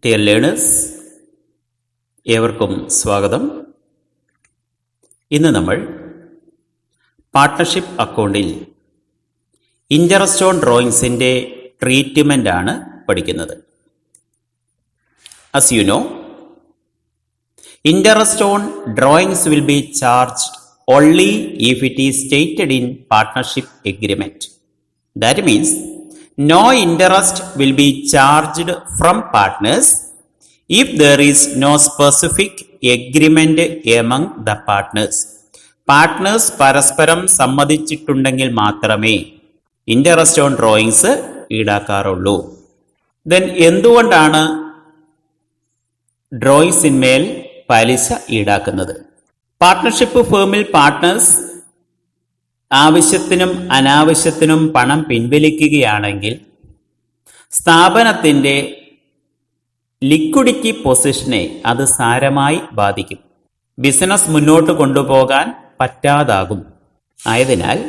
Dear learners, ഏവർക്കും സ്വാഗതം. ഇന്ന് നമ്മൾ പാർട്ട്ണർഷിപ്പ് അക്കൗണ്ടിൽ ഇൻട്രസ്റ്റ് ഓൺ ഡ്രോയിങ്സിൻ്റെ ട്രീറ്റ്മെൻ്റ് ആണ് പഠിക്കുന്നത്. As you know, interest on drawings will be charged only if it is stated in partnership agreement. That means no interest will be charged from partners if there is no specific agreement among the partners. Partners പരസ്പരം സമ്മതിച്ചിട്ടുണ്ടെങ്കിൽ മാത്രമേ interest on drawings ഈടാക്കാറുള്ളൂ. Then എന്തുകൊണ്ടാണ് ഡ്രോയിങ്സിന്മേൽ പലിശ ഈടാക്കുന്നത്? Partnership ഫേമിൽ partners ആവശ്യത്തിനും അനാവശ്യത്തിനും പണം പിൻവലിക്കുകയാണെങ്കിൽ സ്ഥാപനത്തിൻ്റെ ലിക്വിഡിറ്റി പൊസിഷനെ അത് സാരമായി ബാധിക്കും. ബിസിനസ് മുന്നോട്ട് കൊണ്ടുപോകാൻ പറ്റാതാകും. ആയതിനാൽ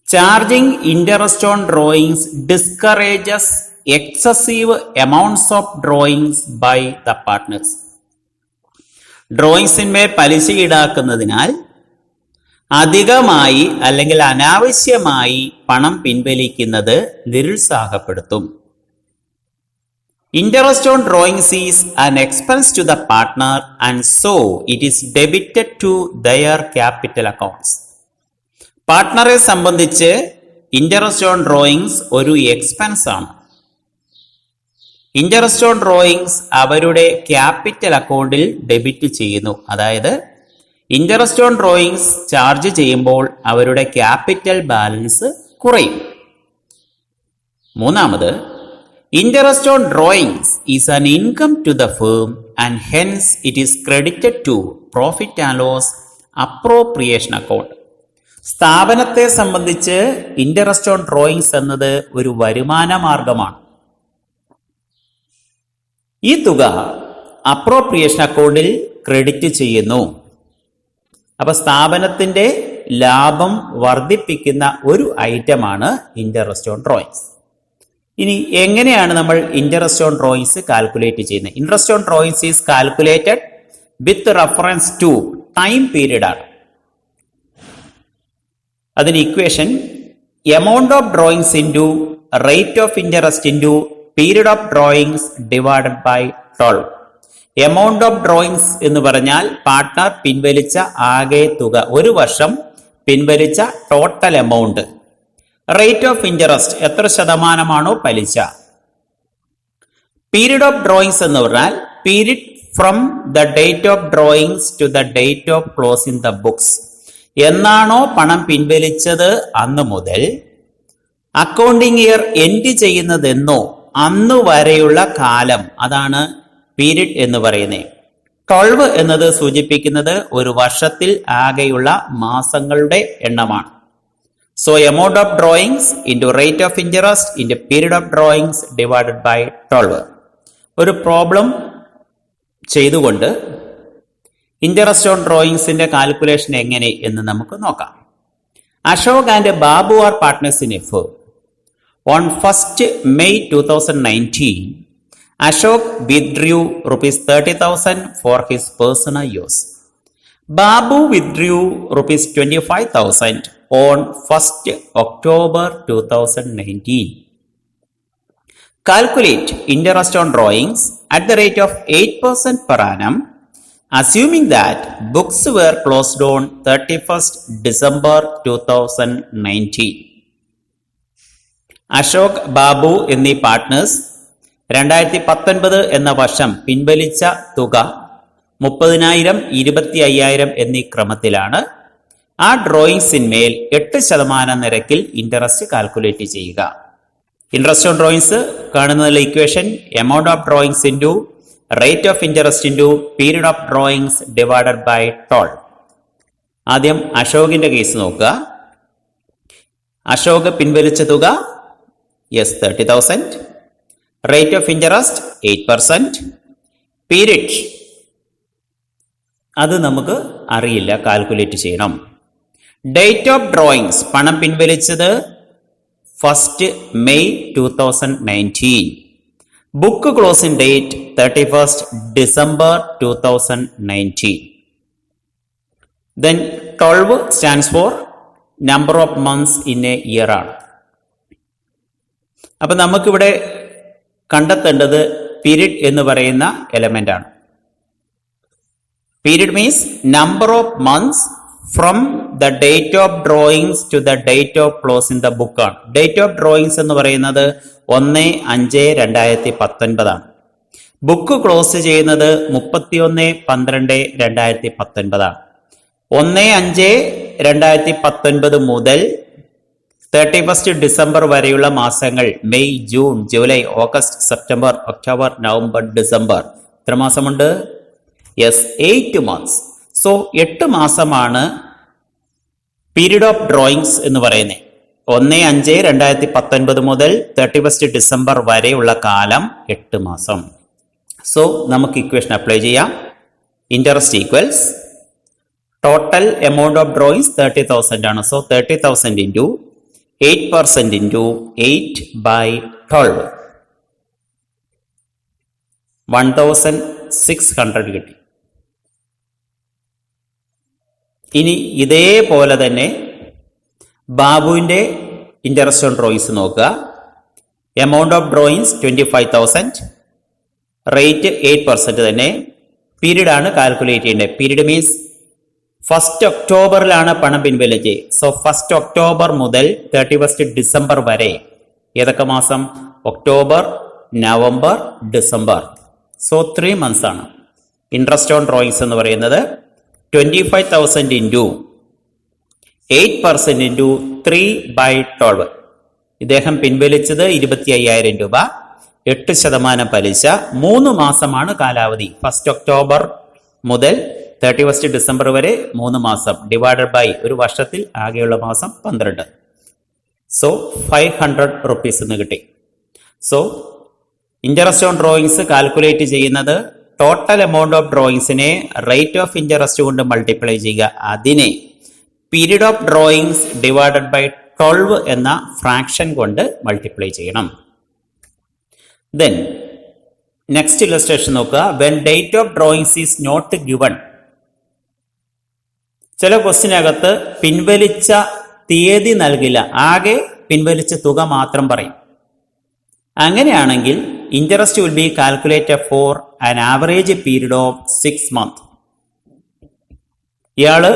charging interest on drawings discourages excessive amounts of drawings by the partners. ഡ്രോയിങ്സിന്മേൽ പലിശ ഈടാക്കുന്നതിനാൽ അധികമായി അല്ലെങ്കിൽ അനാവശ്യമായി പണം പിൻവലിക്കുന്നത് നിരുത്സാഹപ്പെടുത്തും. Interest on drawings is an expense to the partner and so it is debited to their capital accounts. പാർട്ട്ണറെ സംബന്ധിച്ച് ഇൻട്രസ്റ്റ് ഓൺ ഡ്രോയിങ്സ് ഒരു എക്സ്പെൻസ് ആണ്. ഇൻട്രസ്റ്റ് ഓൺ ഡ്രോയിങ്സ് അവരുടെ ക്യാപിറ്റൽ അക്കൗണ്ടിൽ ഡെബിറ്റ് ചെയ്യുന്നു. അതായത് ഇൻട്രസ്റ്റ് ഓൺ ഡ്രോയിങ്സ് ചാർജ് ചെയ്യുമ്പോൾ അവരുടെ ക്യാപിറ്റൽ ബാലൻസ് കുറയും. മൂന്നാമത്, interest on drawings is an income to the firm and hence it is credited to profit and loss appropriation account. സ്ഥാപനത്തെ സംബന്ധിച്ച് ഇൻട്രസ്റ്റ് ഓൺ ഡ്രോയിങ്സ് എന്നത് ഒരു വരുമാന മാർഗമാണ്. ഈ തുക അപ്രോപ്രിയേഷൻ അക്കൗണ്ടിൽ ക്രെഡിറ്റ് ചെയ്യുന്നു. അപ്പൊ സ്ഥാപനത്തിന്റെ ലാഭം വർദ്ധിപ്പിക്കുന്ന ഒരു ഐറ്റമാണ് ഇൻട്രസ്റ്റ് ഓൺ ഡ്രോയിങ്സ്. ഇനി എങ്ങനെയാണ് നമ്മൾ ഇൻട്രസ്റ്റ് ഓൺ ഡ്രോയിങ്സ് കാൽക്കുലേറ്റ് ചെയ്യുന്നത്? Interest on drawings is calculated with reference to time period ആണ്. അതിന് equation amount of drawings into rate of interest into period of drawings divided by 12. എമൗണ്ട് of drawings എന്ന് പറഞ്ഞാൽ partner പിൻവലിച്ച ആകെ തുക, ഒരു വർഷം പിൻവലിച്ച total amount. Rate of interest എത്ര ശതമാനമാണോ പലിശ. പീരീഡ് ഓഫ് ഡ്രോയിങ്സ് എന്ന് പറഞ്ഞാൽ period from the date of drawings to the date of closing the books. എന്നാണോ പണം പിൻവലിച്ചത് അന്ന് മുതൽ അക്കൗണ്ടിംഗ് ഇയർ എൻഡ് ചെയ്യുന്നതെന്നോ അന്നു വരെയുള്ള കാലം, അതാണ് പീരീഡ് എന്ന് പറയുന്നത്. 12 എന്നത് സൂചിപ്പിക്കുന്നത് ഒരു വർഷത്തിൽ ആകെയുള്ള മാസങ്ങളുടെ എണ്ണമാണ്. So amount of drawings into rate of interest into period of drawings divided by 12. ഒരു പ്രോബ്ലം ചെയ്തുകൊണ്ട് ഇൻട്രസ്റ്റ് ഓൺ ഡ്രോയിങ്സിന്റെ കാൽക്കുലേഷൻ എങ്ങനെ എന്ന് നമുക്ക് നോക്കാം. Ashok and Babu are partners in a firm. On 1st May 2019, Ashok withdrew rupees 30,000 for his personal use. Babu withdrew rupees 25,000 on 1st October 2019. Calculate interest on drawings at the rate of 8% per annum, assuming that books were closed on 31st December 2019. Ashok, Babu എന്നീ partners 2019 എന്ന വർഷം പിൻവലിച്ച തുക 30,000, 25,000 എന്നീ ക്രമത്തിലാണ്. ആ ഡ്രോയിങ്സിന്മേൽ 8% നിരക്കിൽ ഇൻട്രസ്റ്റ് കാൽക്കുലേറ്റ് ചെയ്യുക. ഇൻട്രസ്റ്റ് ഓൺ ഡ്രോയിങ്സ് കാണുന്നതിലെ equation amount of drawings into rate of interest into period of drawings divided by 12. ആദ്യം അശോകിന്റെ കേസ് നോക്കുക. അശോക് പിൻവലിച്ച തുക 30,000. Rate of interest 8%. Period അത് നമുക്ക് അറിയില്ല, കാൽക്കുലേറ്റ് ചെയ്യണം. ഡേറ്റ് ഓഫ് ഡ്രോയിങ്സ് പണം പിൻവലിച്ചത് 1st May 2019. Book closing date 31st December 2019. Then 12 stands for number of months in a year ആണ്. അപ്പം നമുക്കിവിടെ കണ്ടെത്തേണ്ടത് പീരീഡ് എന്ന് പറയുന്ന എലമെന്റ് ആണ്. Period means number of months from the date of drawings to the date of close in the book ആണ്. Date of drawings എന്ന് പറയുന്നത് 1/5/2019 ആണ്. ബുക്ക് ക്ലോസ് ചെയ്യുന്നത് 31/12/2019 ആണ്. 1/5/2019 മുതൽ 31st ഡിസംബർ വരെയുള്ള മാസങ്ങൾ May, June, July, August, September, October, November, December. എത്ര മാസമുണ്ട്? Yes, 8 months. സോ 8 മാസമാണ് പീരീഡ് ഓഫ് ഡ്രോയിങ്സ് എന്ന് പറയുന്നത്. 1/5/2019 മുതൽ 31st ഡിസംബർ വരെയുള്ള കാലം 8 മാസം. സോ നമുക്ക് ഇക്വേഷൻ അപ്ലൈ ചെയ്യാം. Interest equals total amount of drawings 30,000 ആണ്. സോ 30,000 ഇൻറ്റു 8% ഇൻറ്റു 8/12 1,600 കിട്ടി. ഇനി ഇതേപോലെ തന്നെ ബാബുവിൻ്റെ ഇൻട്രസ്റ്റ് ഓൺ ഡ്രോയിങ്സ് നോക്കുക. എമൗണ്ട് ഓഫ് ഡ്രോയിങ്സ് 25,000, റേറ്റ് 8% തന്നെ. പീരീഡ് ആണ് കാൽക്കുലേറ്റ് ചെയ്യേണ്ടത്. പീരീഡ് മീൻസ് 1st ഒക്ടോബറിലാണ് പണം പിൻവലിച്ച്. സോ 1st ഒക്ടോബർ മുതൽ 31st ഡിസംബർ വരെ ഏതൊക്കെ മാസം? October, November, December. So 3 months ആണ്. ഇൻട്രസ്റ്റ് ഓൺ ഡ്രോയിങ്സ് എന്ന് പറയുന്നത് 25,000 ഇൻറ്റു 8% ഇൻറ്റു 3/12. ഇദ്ദേഹം പിൻവലിച്ചത് 25,000 രൂപ, 8% പലിശ. 3 മാസമാണ് കാലാവധി. 1st ഒക്ടോബർ മുതൽ 31st ഡിസംബർ വരെ 3 മാസം ഡിവൈഡഡ് ബൈ ഒരു വർഷത്തിൽ ആകെയുള്ള മാസം 12. സോ 500 rupees എന്ന് കിട്ടി. So interest on drawings calculate ചെയ്യുന്നത് ടോട്ടൽ എമൗണ്ട് ഓഫ് ഡ്രോയിങ്സിനെ റേറ്റ് ഓഫ് ഇൻട്രസ്റ്റ് കൊണ്ട് മൾട്ടിപ്ലൈ ചെയ്യുക. അതിനെ period of drawings divided by 12 എന്ന ഫ്രാക്ഷൻ കൊണ്ട് മൾട്ടിപ്ലൈ ചെയ്യണം. ദെൻ നെക്സ്റ്റ് ഇല്ലസ്ട്രേഷൻ നോക്കുക. When date of drawings is not given. ചില ക്വസ്റ്റിനകത്ത് പിൻവലിച്ച തീയതി നൽകില്ല, ആകെ പിൻവലിച്ച തുക മാത്രം പറയും. അങ്ങനെയാണെങ്കിൽ interest will be calculated for an average period of 6 months. ഇയാള്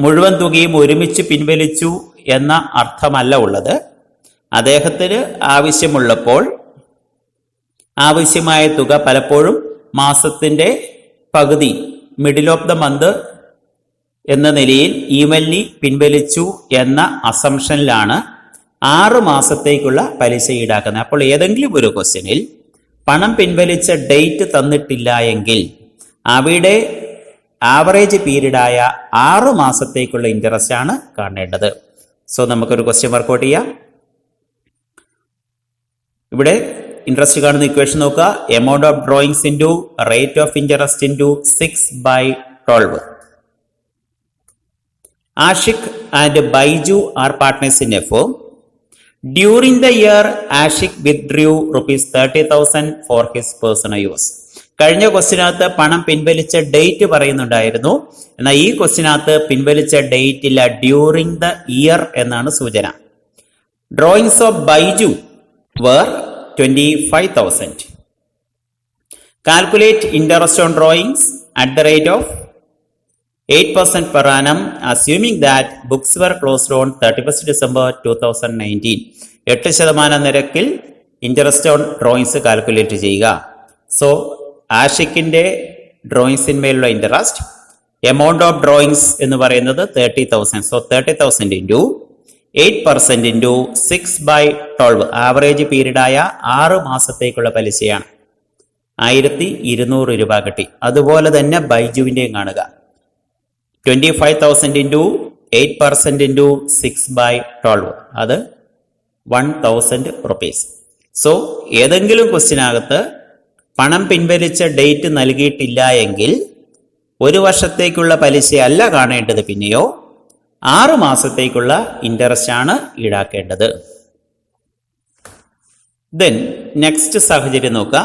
മുഴുവൻ തുകയും ഒരുമിച്ച് പിൻവലിച്ചു എന്ന അർത്ഥമല്ല ഉള്ളത്. അദ്ദേഹത്തിന് ആവശ്യമുള്ളപ്പോൾ ആവശ്യമായ തുക പലപ്പോഴും മാസത്തിന്റെ പകുതി, മിഡിൽ ഓഫ് ദ മന്ത് എന്ന നിലയിൽ ഈവൻലി പിൻവലിച്ചു എന്ന അസംഷനിലാണ് 6 മാസത്തേക്കുള്ള പലിശ ഈടാക്കുന്നത്. അപ്പോൾ ഏതെങ്കിലും ഒരു ക്വസ്റ്റ്യനിൽ പണം പിൻവലിച്ച ഡേറ്റ് തന്നിട്ടില്ല എങ്കിൽ അവിടെ ആവറേജ് പീരീഡായ 6 മാസത്തേക്കുള്ള ഇൻട്രസ്റ്റ് ആണ് കാണേണ്ടത്. സോ നമുക്കൊരു ക്വസ്റ്റ്യൻ വർക്കൗട്ട് ചെയ്യാം. ഇവിടെ ഇൻട്രസ്റ്റ് കാണുന്ന ഇക്വേഷൻ നോക്കുക. Amount of drawings into rate of interest into 6/12. Ashik and Baiju are partners in a firm. During the year, Ashik withdrew ₹30,000 for his personal use. കഴിഞ്ഞ ക്വസ്റ്റിനകത്ത് പണം പിൻവലിച്ച ഡേറ്റ് പറയുന്നുണ്ടായിരുന്നു. എന്നാൽ ഈ ക്വസ്റ്റിനകത്ത് പിൻവലിച്ച ഡേറ്റ് ഇല്ല, ഡ്യൂറിംഗ് ദ ഇയർ എന്നാണ് സൂചന. Drawings of Baiju were 25,000. Calculate interest on drawings at the rate of 8% per annum, assuming that books were closed on 31st December 2019. 8% നിരക്കിൽ ഇൻട്രസ്റ്റ് ഓൺ ഡ്രോയിങ്സ് കാൽക്കുലേറ്റ് ചെയ്യുക. സോ ആഷിക്കിന്റെ ഡ്രോയിങ്സിന്മേലുള്ള ഇൻട്രസ്റ്റ്, എമൗണ്ട് ഓഫ് ഡ്രോയിങ്സ് എന്ന് പറയുന്നത് 30,000. So 30,000 into 8% into 6/12 average പീരീഡായ 6 മാസത്തേക്കുള്ള പലിശയാണ്. 1,200 രൂപ കിട്ടി. അതുപോലെ തന്നെ ബൈജുവിൻ്റെയും കാണുക. 25,000 ഇൻറ്റു 8% ഇൻറ്റു 6/12 അത് 1,000 rupees. സോ ഏതെങ്കിലും ക്വസ്റ്റിനകത്ത് പണം പിൻവലിച്ച ഡേറ്റ് നൽകിയിട്ടില്ല എങ്കിൽ 1 വർഷത്തേക്കുള്ള പലിശ അല്ല കാണേണ്ടത്, പിന്നെയോ 6 മാസത്തേക്കുള്ള ഇൻട്രസ്റ്റ് ആണ് ഈടാക്കേണ്ടത്. ദെൻ നെക്സ്റ്റ് സാഹചര്യം നോക്കുക.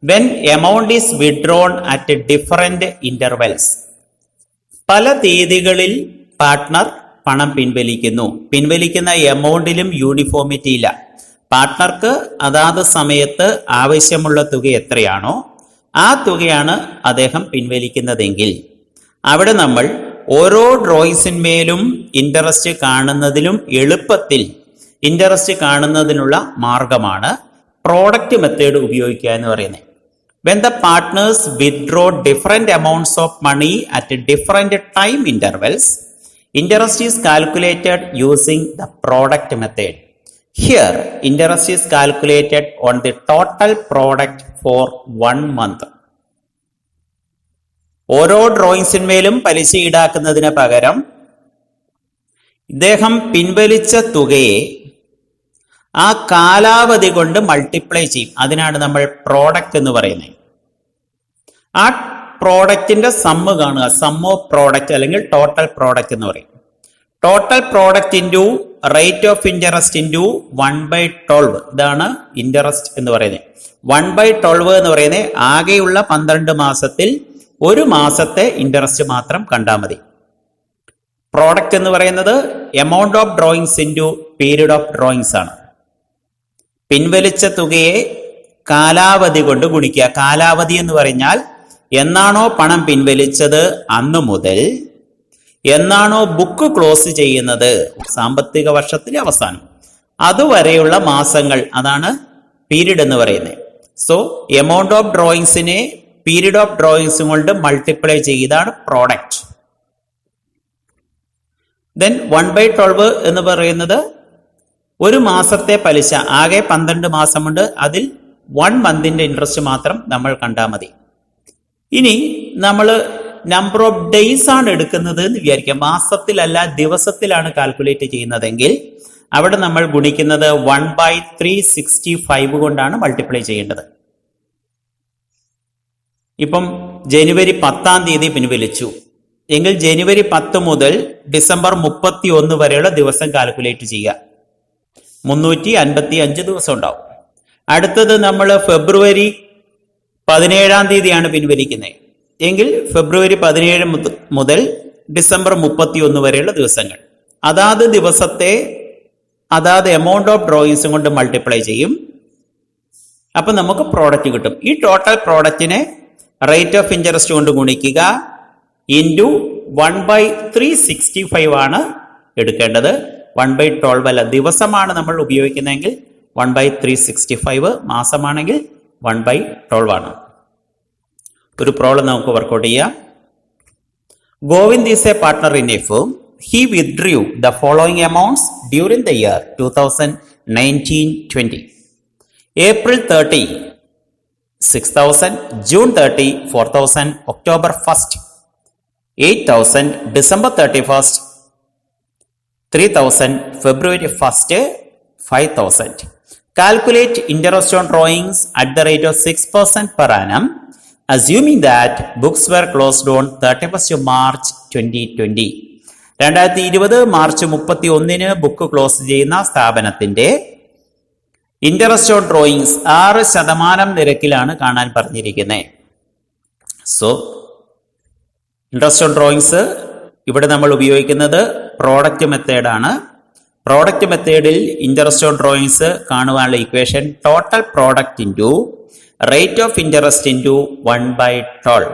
When amount is withdrawn at different intervals. പല തീയതികളിൽ പാർട്ട്ണർ പണം പിൻവലിക്കുന്ന എമൗണ്ടിലും യൂണിഫോമിറ്റി ഇല്ല. പാർട്ട്ണർക്ക് അതാത് സമയത്ത് ആവശ്യമുള്ള തുക എത്രയാണോ ആ തുകയാണ് അദ്ദേഹം പിൻവലിക്കുന്നതെങ്കിൽ അവിടെ നമ്മൾ ഓരോ ഡ്രോയിങ്സിന്മേലും ഇൻട്രസ്റ്റ് കാണുന്നതിലും എളുപ്പത്തിൽ ഇൻട്രസ്റ്റ് കാണുന്നതിനുള്ള മാർഗമാണ് പ്രോഡക്റ്റ് മെത്തേഡ് ഉപയോഗിക്കുക എന്ന് പറയുന്നത്. When the partners withdraw different amounts of money at different time intervals, interest is calculated using the product method. Here, interest is calculated on the total product for 1 month. ഓരോ ഡ്രോയിങ്സിന്മേലും പലിശ ഈടാക്കുന്നതിന് പകരം ഇദ്ദേഹം പിൻവലിച്ച തുകയെ ആ കാലാവധി കൊണ്ട് മൾട്ടിപ്ലൈ ചെയ്യും. അതിനാണ് നമ്മൾ പ്രോഡക്റ്റ് എന്ന് പറയുന്നത്. ആ പ്രോഡക്റ്റിന്റെ സമ്മ് കാണുക, സം ഓഫ് പ്രോഡക്റ്റ് അല്ലെങ്കിൽ ടോട്ടൽ പ്രോഡക്റ്റ് എന്ന് പറയും. Total product into rate of interest into 1/12. ഇതാണ് ഇൻട്രസ്റ്റ് എന്ന് പറയുന്നത്. 1/12 എന്ന് പറയുന്നത് ആകെയുള്ള 12 മാസത്തിൽ ഒരു മാസത്തെ ഇൻട്രസ്റ്റ് മാത്രം കണ്ടാൽ മതി. പ്രോഡക്റ്റ് എന്ന് പറയുന്നത് amount of drawings into period of drawings ആണ്. പിൻവലിച്ച തുകയെ കാലാവധി കൊണ്ട് ഗുണിക്കുക. കാലാവധി എന്ന് പറഞ്ഞാൽ എന്നാണോ പണം പിൻവലിച്ചത് അന്ന് മുതൽ എന്നാണോ ബുക്ക് ക്ലോസ് ചെയ്യുന്നത് സാമ്പത്തിക വർഷത്തിലെ അവസാനം അതുവരെയുള്ള മാസങ്ങൾ, അതാണ് പീരീഡ് എന്ന് പറയുന്നത്. സോ എമൗണ്ട് ഓഫ് ഡ്രോയിങ്സിനെ പീരീഡ് ഓഫ് ഡ്രോയിങ്സ് കൊണ്ട് മൾട്ടിപ്ലൈ ചെയ്താണ് പ്രോഡക്റ്റ്. ദെൻ 1/12 എന്ന് പറയുന്നത് ഒരു മാസത്തെ പലിശ, ആകെ 12 മാസമുണ്ട്, അതിൽ 1 മന്തിന്റെ ഇൻട്രസ്റ്റ് മാത്രം നമ്മൾ കണ്ടാൽ മതി. ഇനി നമ്മൾ നമ്പർ ഓഫ് ഡേയ്സ് ആണ് എടുക്കുന്നത് എന്ന് വിചാരിക്കുക. മാസത്തിലല്ല ദിവസത്തിലാണ് കാൽക്കുലേറ്റ് ചെയ്യുന്നതെങ്കിൽ അവിടെ നമ്മൾ ഗുണിക്കുന്നത് 1/365 കൊണ്ടാണ് മൾട്ടിപ്ലൈ ചെയ്യേണ്ടത്. ഇപ്പം ജനുവരി 10-ാം തീയതി പിൻവലിച്ചു എങ്കിൽ ജനുവരി 10 മുതൽ ഡിസംബർ 31 വരെയുള്ള ദിവസം കാൽക്കുലേറ്റ് ചെയ്യുക. 355 ദിവസം ഉണ്ടാവും. അടുത്തത് നമ്മൾ ഫെബ്രുവരി 17-ാം തീയതിയാണ് പിൻവലിക്കുന്നത് എങ്കിൽ ഫെബ്രുവരി 17 മുതൽ ഡിസംബർ 31 വരെയുള്ള ദിവസങ്ങൾ. അതാത് ദിവസത്തെ അതാത് എമൗണ്ട് ഓഫ് ഡ്രോയിങ്സും കൊണ്ട് മൾട്ടിപ്ലൈ ചെയ്യും. അപ്പൊ നമുക്ക് പ്രോഡക്റ്റ് കിട്ടും. ഈ ടോട്ടൽ പ്രോഡക്റ്റിനെ റേറ്റ് ഓഫ് ഇൻട്രസ്റ്റ് കൊണ്ട് ഗുണിക്കുക ഇൻറ്റു 1/365 ആണ് എടുക്കേണ്ടത്. 1/12 അല്ല, ദിവസമാണ് നമ്മൾ ഉപയോഗിക്കുന്നതെങ്കിൽ 1/365, മാസമാണെങ്കിൽ 1/12 ആണ്. ഒരു പ്രോബ്ലം നമുക്ക് വർക്കൗട്ട് ചെയ്യാം. Govind is A partner in a firm. He withdrew the following amounts during the year 2019-20. April 30, 6,000, June 30, 4,000, October 1st, 8,000, December 31st, 3,000, February 1st, 5,000. Calculate interest on drawings at the rate of 6% per annum, assuming that books were closed on 31st March 2020. 2020 March 31 book close ചെയ്യുന്ന സ്ഥാപനത്തിന്റെ interest on drawings 6% നിരക്കിലാണ് കാണാൻ പറഞ്ഞിരിക്കുന്നത്. So interest on drawings ഇവിടെ നമ്മൾ ഉപയോഗിക്കുന്നത് product മെത്തേഡാണ്. Product മെത്തേഡിൽ ഇൻട്രസ്റ്റ് ഓൺ ഡ്രോയിങ്സ് കാണുവാനുള്ള equation total product into rate of interest into 1/12.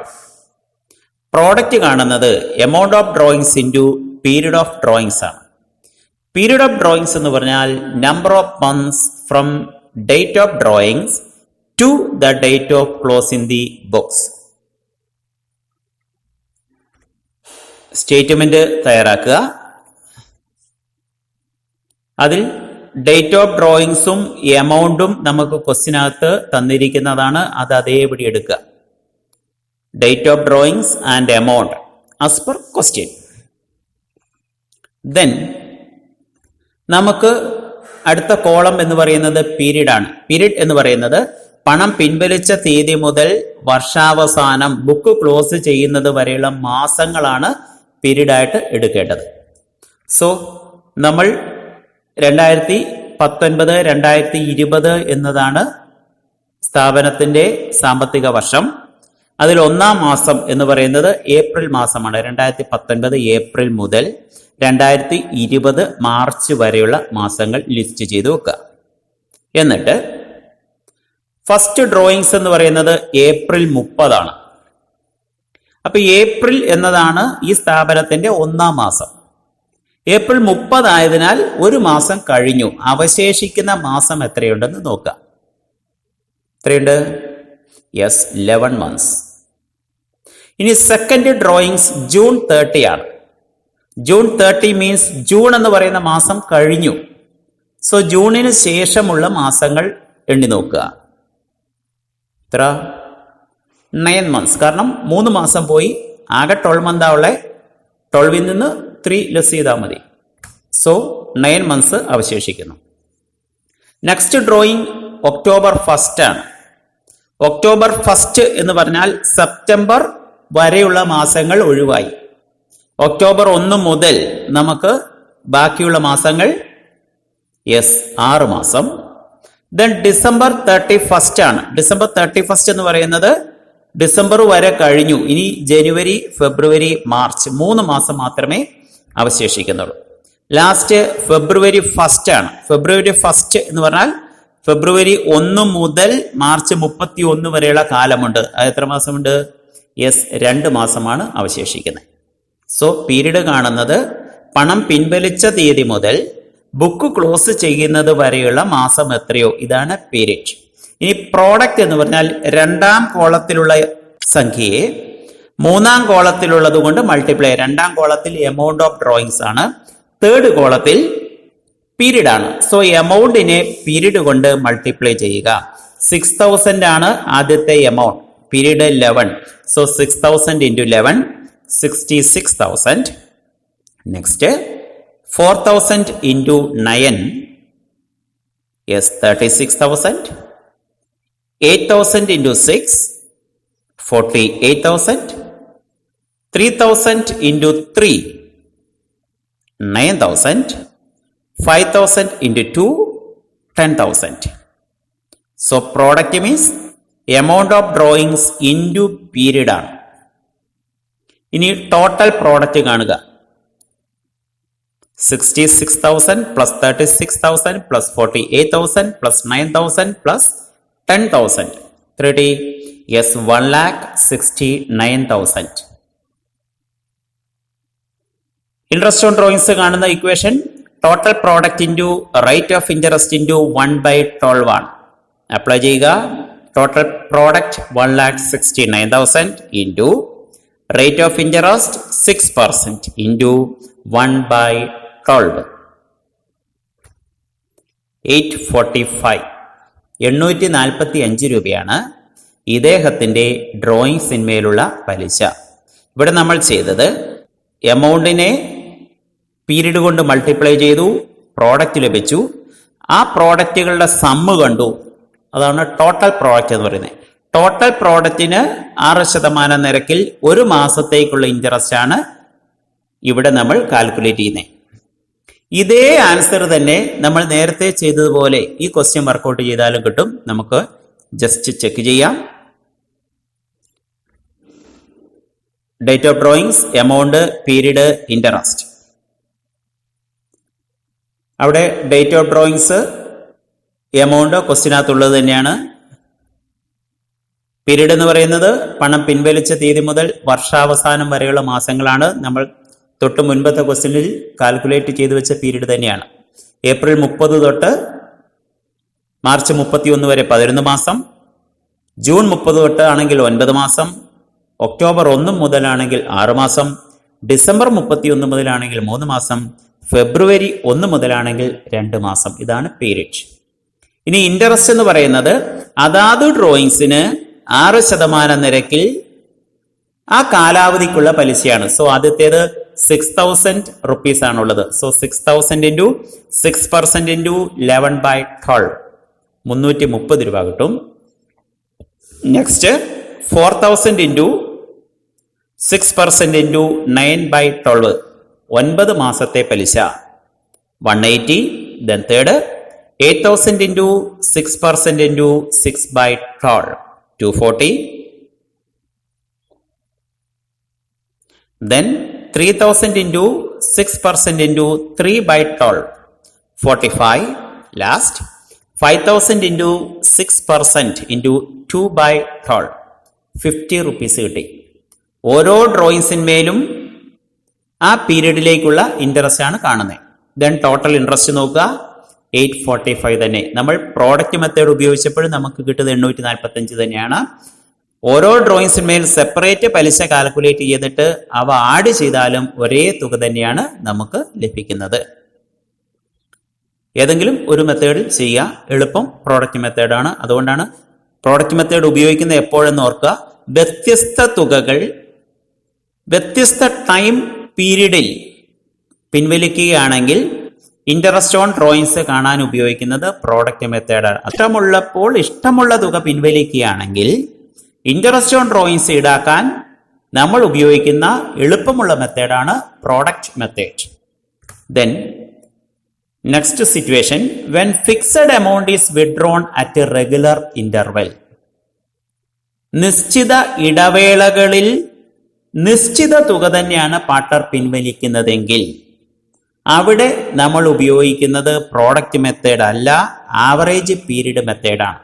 Product കാണുന്നത് amount of drawings into period of drawings ആണ്. പീരീഡ് ഓഫ് ഡ്രോയിങ്സ് എന്ന് പറഞ്ഞാൽ number of months from date of drawings to the date of close in the books. Statement തയ്യാറാക്കുക. അതിൽ date of ഡ്രോയിങ്സും എമൗണ്ടും നമുക്ക് ക്വസ്റ്റിനകത്ത് തന്നിരിക്കുന്നതാണ്. അത് അതേപടി എടുക്കുക. Date of drawings and amount as per question. Then നമുക്ക് അടുത്ത കോളം എന്ന് പറയുന്നത് പീരീഡ് ആണ്. പീരീഡ് എന്ന് പറയുന്നത് പണം പിൻവലിച്ച തീയതി മുതൽ വർഷാവസാനം ബുക്ക് ക്ലോസ് ചെയ്യുന്നത് വരെയുള്ള മാസങ്ങളാണ് പീരീഡ് ആയിട്ട് എടുക്കേണ്ടത്. സോ നമ്മൾ 2019-2020 എന്നതാണ് സ്ഥാപനത്തിന്റെ സാമ്പത്തിക വർഷം. അതിൽ ഒന്നാം മാസം എന്ന് പറയുന്നത് ഏപ്രിൽ മാസമാണ്. 2019 ഏപ്രിൽ മുതൽ 2020 മാർച്ച് വരെയുള്ള മാസങ്ങൾ ലിസ്റ്റ് ചെയ്ത് വെക്കുക. എന്നിട്ട് ഫസ്റ്റ് ഡ്രോയിങ്സ് എന്ന് പറയുന്നത് ഏപ്രിൽ 30 അപ്പൊ ഏപ്രിൽ എന്നതാണ് ഈ സ്ഥാപനത്തിന്റെ ഒന്നാം മാസം. ഏപ്രിൽ 30 ആയതിനാൽ ഒരു മാസം കഴിഞ്ഞു. അവശേഷിക്കുന്ന മാസം എത്രയുണ്ടെന്ന് നോക്കാം. എത്രയുണ്ട്? Yes, 11 months. ഇനി സെക്കൻഡ് ഡ്രോയിങ്സ് ജൂൺ 30 ആണ്. ജൂൺ 30 മീൻസ് ജൂൺ എന്ന് പറയുന്ന മാസം കഴിഞ്ഞു. സോ ജൂണിന് ശേഷമുള്ള മാസങ്ങൾ എണ്ണി നോക്കുക. എത്ര? 9 months. കാരണം 3 മാസം പോയി, ആകെ 12 month ആവുള്ള 12ൽ നിന്ന് 3 ലെസ് ചെയ്താൽ മതി. സോ 9 months അവശേഷിക്കുന്നു. നെക്സ്റ്റ് ഡ്രോയിങ് ഒക്ടോബർ 1 ആണ്. ഒക്ടോബർ 1 എന്ന് പറഞ്ഞാൽ സെപ്റ്റംബർ വരെയുള്ള മാസങ്ങൾ ഒഴിവായി. ഒക്ടോബർ 1 മുതൽ നമുക്ക് ബാക്കിയുള്ള മാസങ്ങൾ 6 മാസം. ദെൻ ഡിസംബർ 31 ആണ്. ഡിസംബർ 31 എന്ന് പറയുന്നത് ഡിസംബർ വരെ കഴിഞ്ഞു. ഇനി ജനുവരി, ഫെബ്രുവരി, മാർച്ച് 3 മാസം മാത്രമേ അവശേഷിക്കുന്നുള്ളൂ. ലാസ്റ്റ് ഫെബ്രുവരി 1 ആണ്. ഫെബ്രുവരി 1 എന്ന് പറഞ്ഞാൽ ഫെബ്രുവരി 1 മുതൽ മാർച്ച് 31 വരെയുള്ള കാലമുണ്ട്. അത് എത്ര മാസമുണ്ട്? 2 മാസമാണ് അവശേഷിക്കുന്നത്. സോ പീരീഡ് കാണുന്നത് പണം പിൻവലിച്ച തീയതി മുതൽ ബുക്ക് ക്ലോസ് ചെയ്യുന്നത് വരെയുള്ള മാസം എത്രയോ, ഇതാണ് പീരീഡ്. ഇനി പ്രോഡക്റ്റ് എന്ന് പറഞ്ഞാൽ 2ാം കോളത്തിലുള്ള സംഖ്യയെ 3ാം കോളത്തിലുള്ളത് കൊണ്ട് മൾട്ടിപ്ലൈ. 2ാം കോളത്തിൽ എമൗണ്ട് ഓഫ് ഡ്രോയിങ്സ് ആണ്, 3rd കോളത്തിൽ പീരീഡ് ആണ്. സോ എമൗണ്ടിനെ പീരീഡ് കൊണ്ട് മൾട്ടിപ്ലൈ ചെയ്യുക. 6000 ആണ് ആദ്യത്തെ amount, period 11. So 6000 into 11, 66,000. Next 4000 into 9, 36,000. 8,000 into 6, 48,000. 3,000 into 3, 9,000. 5,000 into 2, 10,000. So product means amount of drawings into period ആണ്. ഇനി ടോട്ടൽ പ്രോഡക്റ്റ് കാണുക. 66,000 plus 36,000 plus 48,000 plus 9,000 plus 10,000. 30. Yes, 1,69,000. Interest on drawings കാണുന്ന equation total product into rate of interest into 1/12 ആണ്. Apply ചെയ്യുക. Total product 1,69,000 into rate of interest 6% into 1/12, 845. 845 രൂപയാണ് ഇദ്ദേഹത്തിന്റെ ഡ്രോയിങ്സിന്മേലുള്ള പലിശ. ഇവിടെ നമ്മൾ ചെയ്തത് എമൗണ്ടിനെ പീരീഡ് കൊണ്ട് മൾട്ടിപ്ലൈ ചെയ്തു, പ്രോഡക്റ്റ് ലഭിച്ചു. ആ പ്രോഡക്റ്റുകളുടെ സമ്മ് കണ്ടു. അതാണ് ടോട്ടൽ പ്രോഡക്റ്റ് എന്ന് പറയുന്നത്. ടോട്ടൽ പ്രോഡക്റ്റിന് 6% നിരക്കിൽ ഒരു മാസത്തേക്കുള്ള ഇൻട്രസ്റ്റ് ആണ് ഇവിടെ നമ്മൾ കാൽക്കുലേറ്റ് ചെയ്യുന്നത്. ഇതേ ആൻസർ തന്നെ നമ്മൾ നേരത്തെ ചെയ്തതുപോലെ ഈ ക്വസ്റ്റ്യൻ വർക്കൗട്ട് ചെയ്താലും കിട്ടും. നമുക്ക് ജസ്റ്റ് ചെക്ക് ചെയ്യാം. Date of drawings, amount, period, interest. അവിടെ ഡേറ്റ് ഓഫ് ഡ്രോയിങ്സ്, എമൗണ്ട് ക്വസ്റ്റ്യനകത്തുള്ളത് തന്നെയാണ്. പീരീഡ് എന്ന് പറയുന്നത് പണം പിൻവലിച്ച തീയതി മുതൽ വർഷാവസാനം വരെയുള്ള മാസങ്ങളാണ്. നമ്മൾ തൊട്ട് മുൻപത്തെ ക്വസ്റ്റ്യനിൽ കാൽക്കുലേറ്റ് ചെയ്തു വെച്ച പീരീഡ് തന്നെയാണ്. ഏപ്രിൽ 30 തൊട്ട് മാർച്ച് 31 വരെ 11 മാസം, ജൂൺ 30 തൊട്ട് ആണെങ്കിൽ 9 മാസം, ഒക്ടോബർ 1 മുതലാണെങ്കിൽ 6 മാസം, ഡിസംബർ 31 മുതലാണെങ്കിൽ 3 മാസം, ഫെബ്രുവരി 1 മുതലാണെങ്കിൽ 2 മാസം. ഇതാണ് പീരീഡ്. ഇനി ഇൻട്രസ്റ്റ് എന്ന് പറയുന്നത് അതാത് ഡ്രോയിങ്സിന് 6% നിരക്കിൽ ആ കാലാവധിക്കുള്ള പലിശയാണ്. സോ ആദ്യത്തേത് 6,000 rupees ആണുള്ളത്. സോ 6,000 into 6% into 11/12, 330 രൂപ കിട്ടും. നെക്സ്റ്റ് 4,000 into 6% into 9/12, 9 മാസത്തെ പലിശ 180. Then third 8,000 into 6% into 6 by 12, 240. Then 3,000 into 6% into 3 by 12, 45. Last 5,000 into 6% into 2 by 12, 50 rupees കിട്ടി. ഓരോ ഡ്രോയിങ്സിന്മേലും ആ പീരീഡിലേക്കുള്ള ഇൻട്രസ്റ്റ് ആണ് കാണുന്നത്. ദെൻ ടോട്ടൽ ഇൻട്രസ്റ്റ് നോക്കുക, 845 തന്നെ. നമ്മൾ പ്രോഡക്റ്റ് മെത്തേഡ് ഉപയോഗിച്ചപ്പോഴും നമുക്ക് കിട്ടുന്നത് 845 തന്നെയാണ്. ഓരോ ഡ്രോയിങ്സിന്മേൽ സെപ്പറേറ്റ് പലിശ കാൽക്കുലേറ്റ് ചെയ്തിട്ട് അവ ആഡ് ചെയ്താലും ഒരേ തുക തന്നെയാണ് നമുക്ക് ലഭിക്കുന്നത്. ഏതെങ്കിലും ഒരു മെത്തേഡിൽ ചെയ്യുക, എളുപ്പം പ്രോഡക്റ്റ് മെത്തേഡാണ്. അതുകൊണ്ടാണ് പ്രോഡക്റ്റ് മെത്തേഡ് ഉപയോഗിക്കുന്നത് എപ്പോഴെന്ന് ഓർക്കുക. വ്യത്യസ്ത തുകകൾ വ്യത്യസ്ത ടൈം പീരീഡിൽ പിൻവലിക്കുകയാണെങ്കിൽ ഇൻട്രസ്റ്റ് ഓൺ ഡ്രോയിങ്സ് കാണാൻ ഉപയോഗിക്കുന്നത് പ്രോഡക്റ്റ് മെത്തേഡാണ്. ഇഷ്ടമുള്ളപ്പോൾ ഇഷ്ടമുള്ള തുക പിൻവലിക്കുകയാണെങ്കിൽ ഇൻട്രസ്റ്റ് ഓൺ ഡ്രോയിങ്സ് ഈടാക്കാൻ നമ്മൾ ഉപയോഗിക്കുന്ന എളുപ്പമുള്ള മെത്തേഡാണ് product method. Then next situation, when fixed amount is withdrawn at a regular interval. നിശ്ചിത ഇടവേളകളിൽ നിശ്ചിത തുക തന്നെയാണ് പാർട്ണർ പിൻവലിക്കുന്നതെങ്കിൽ അവിടെ നമ്മൾ ഉപയോഗിക്കുന്നത് പ്രോഡക്റ്റ് മെത്തേഡ് അല്ല, ആവറേജ് പീരീഡ് മെത്തേഡാണ്.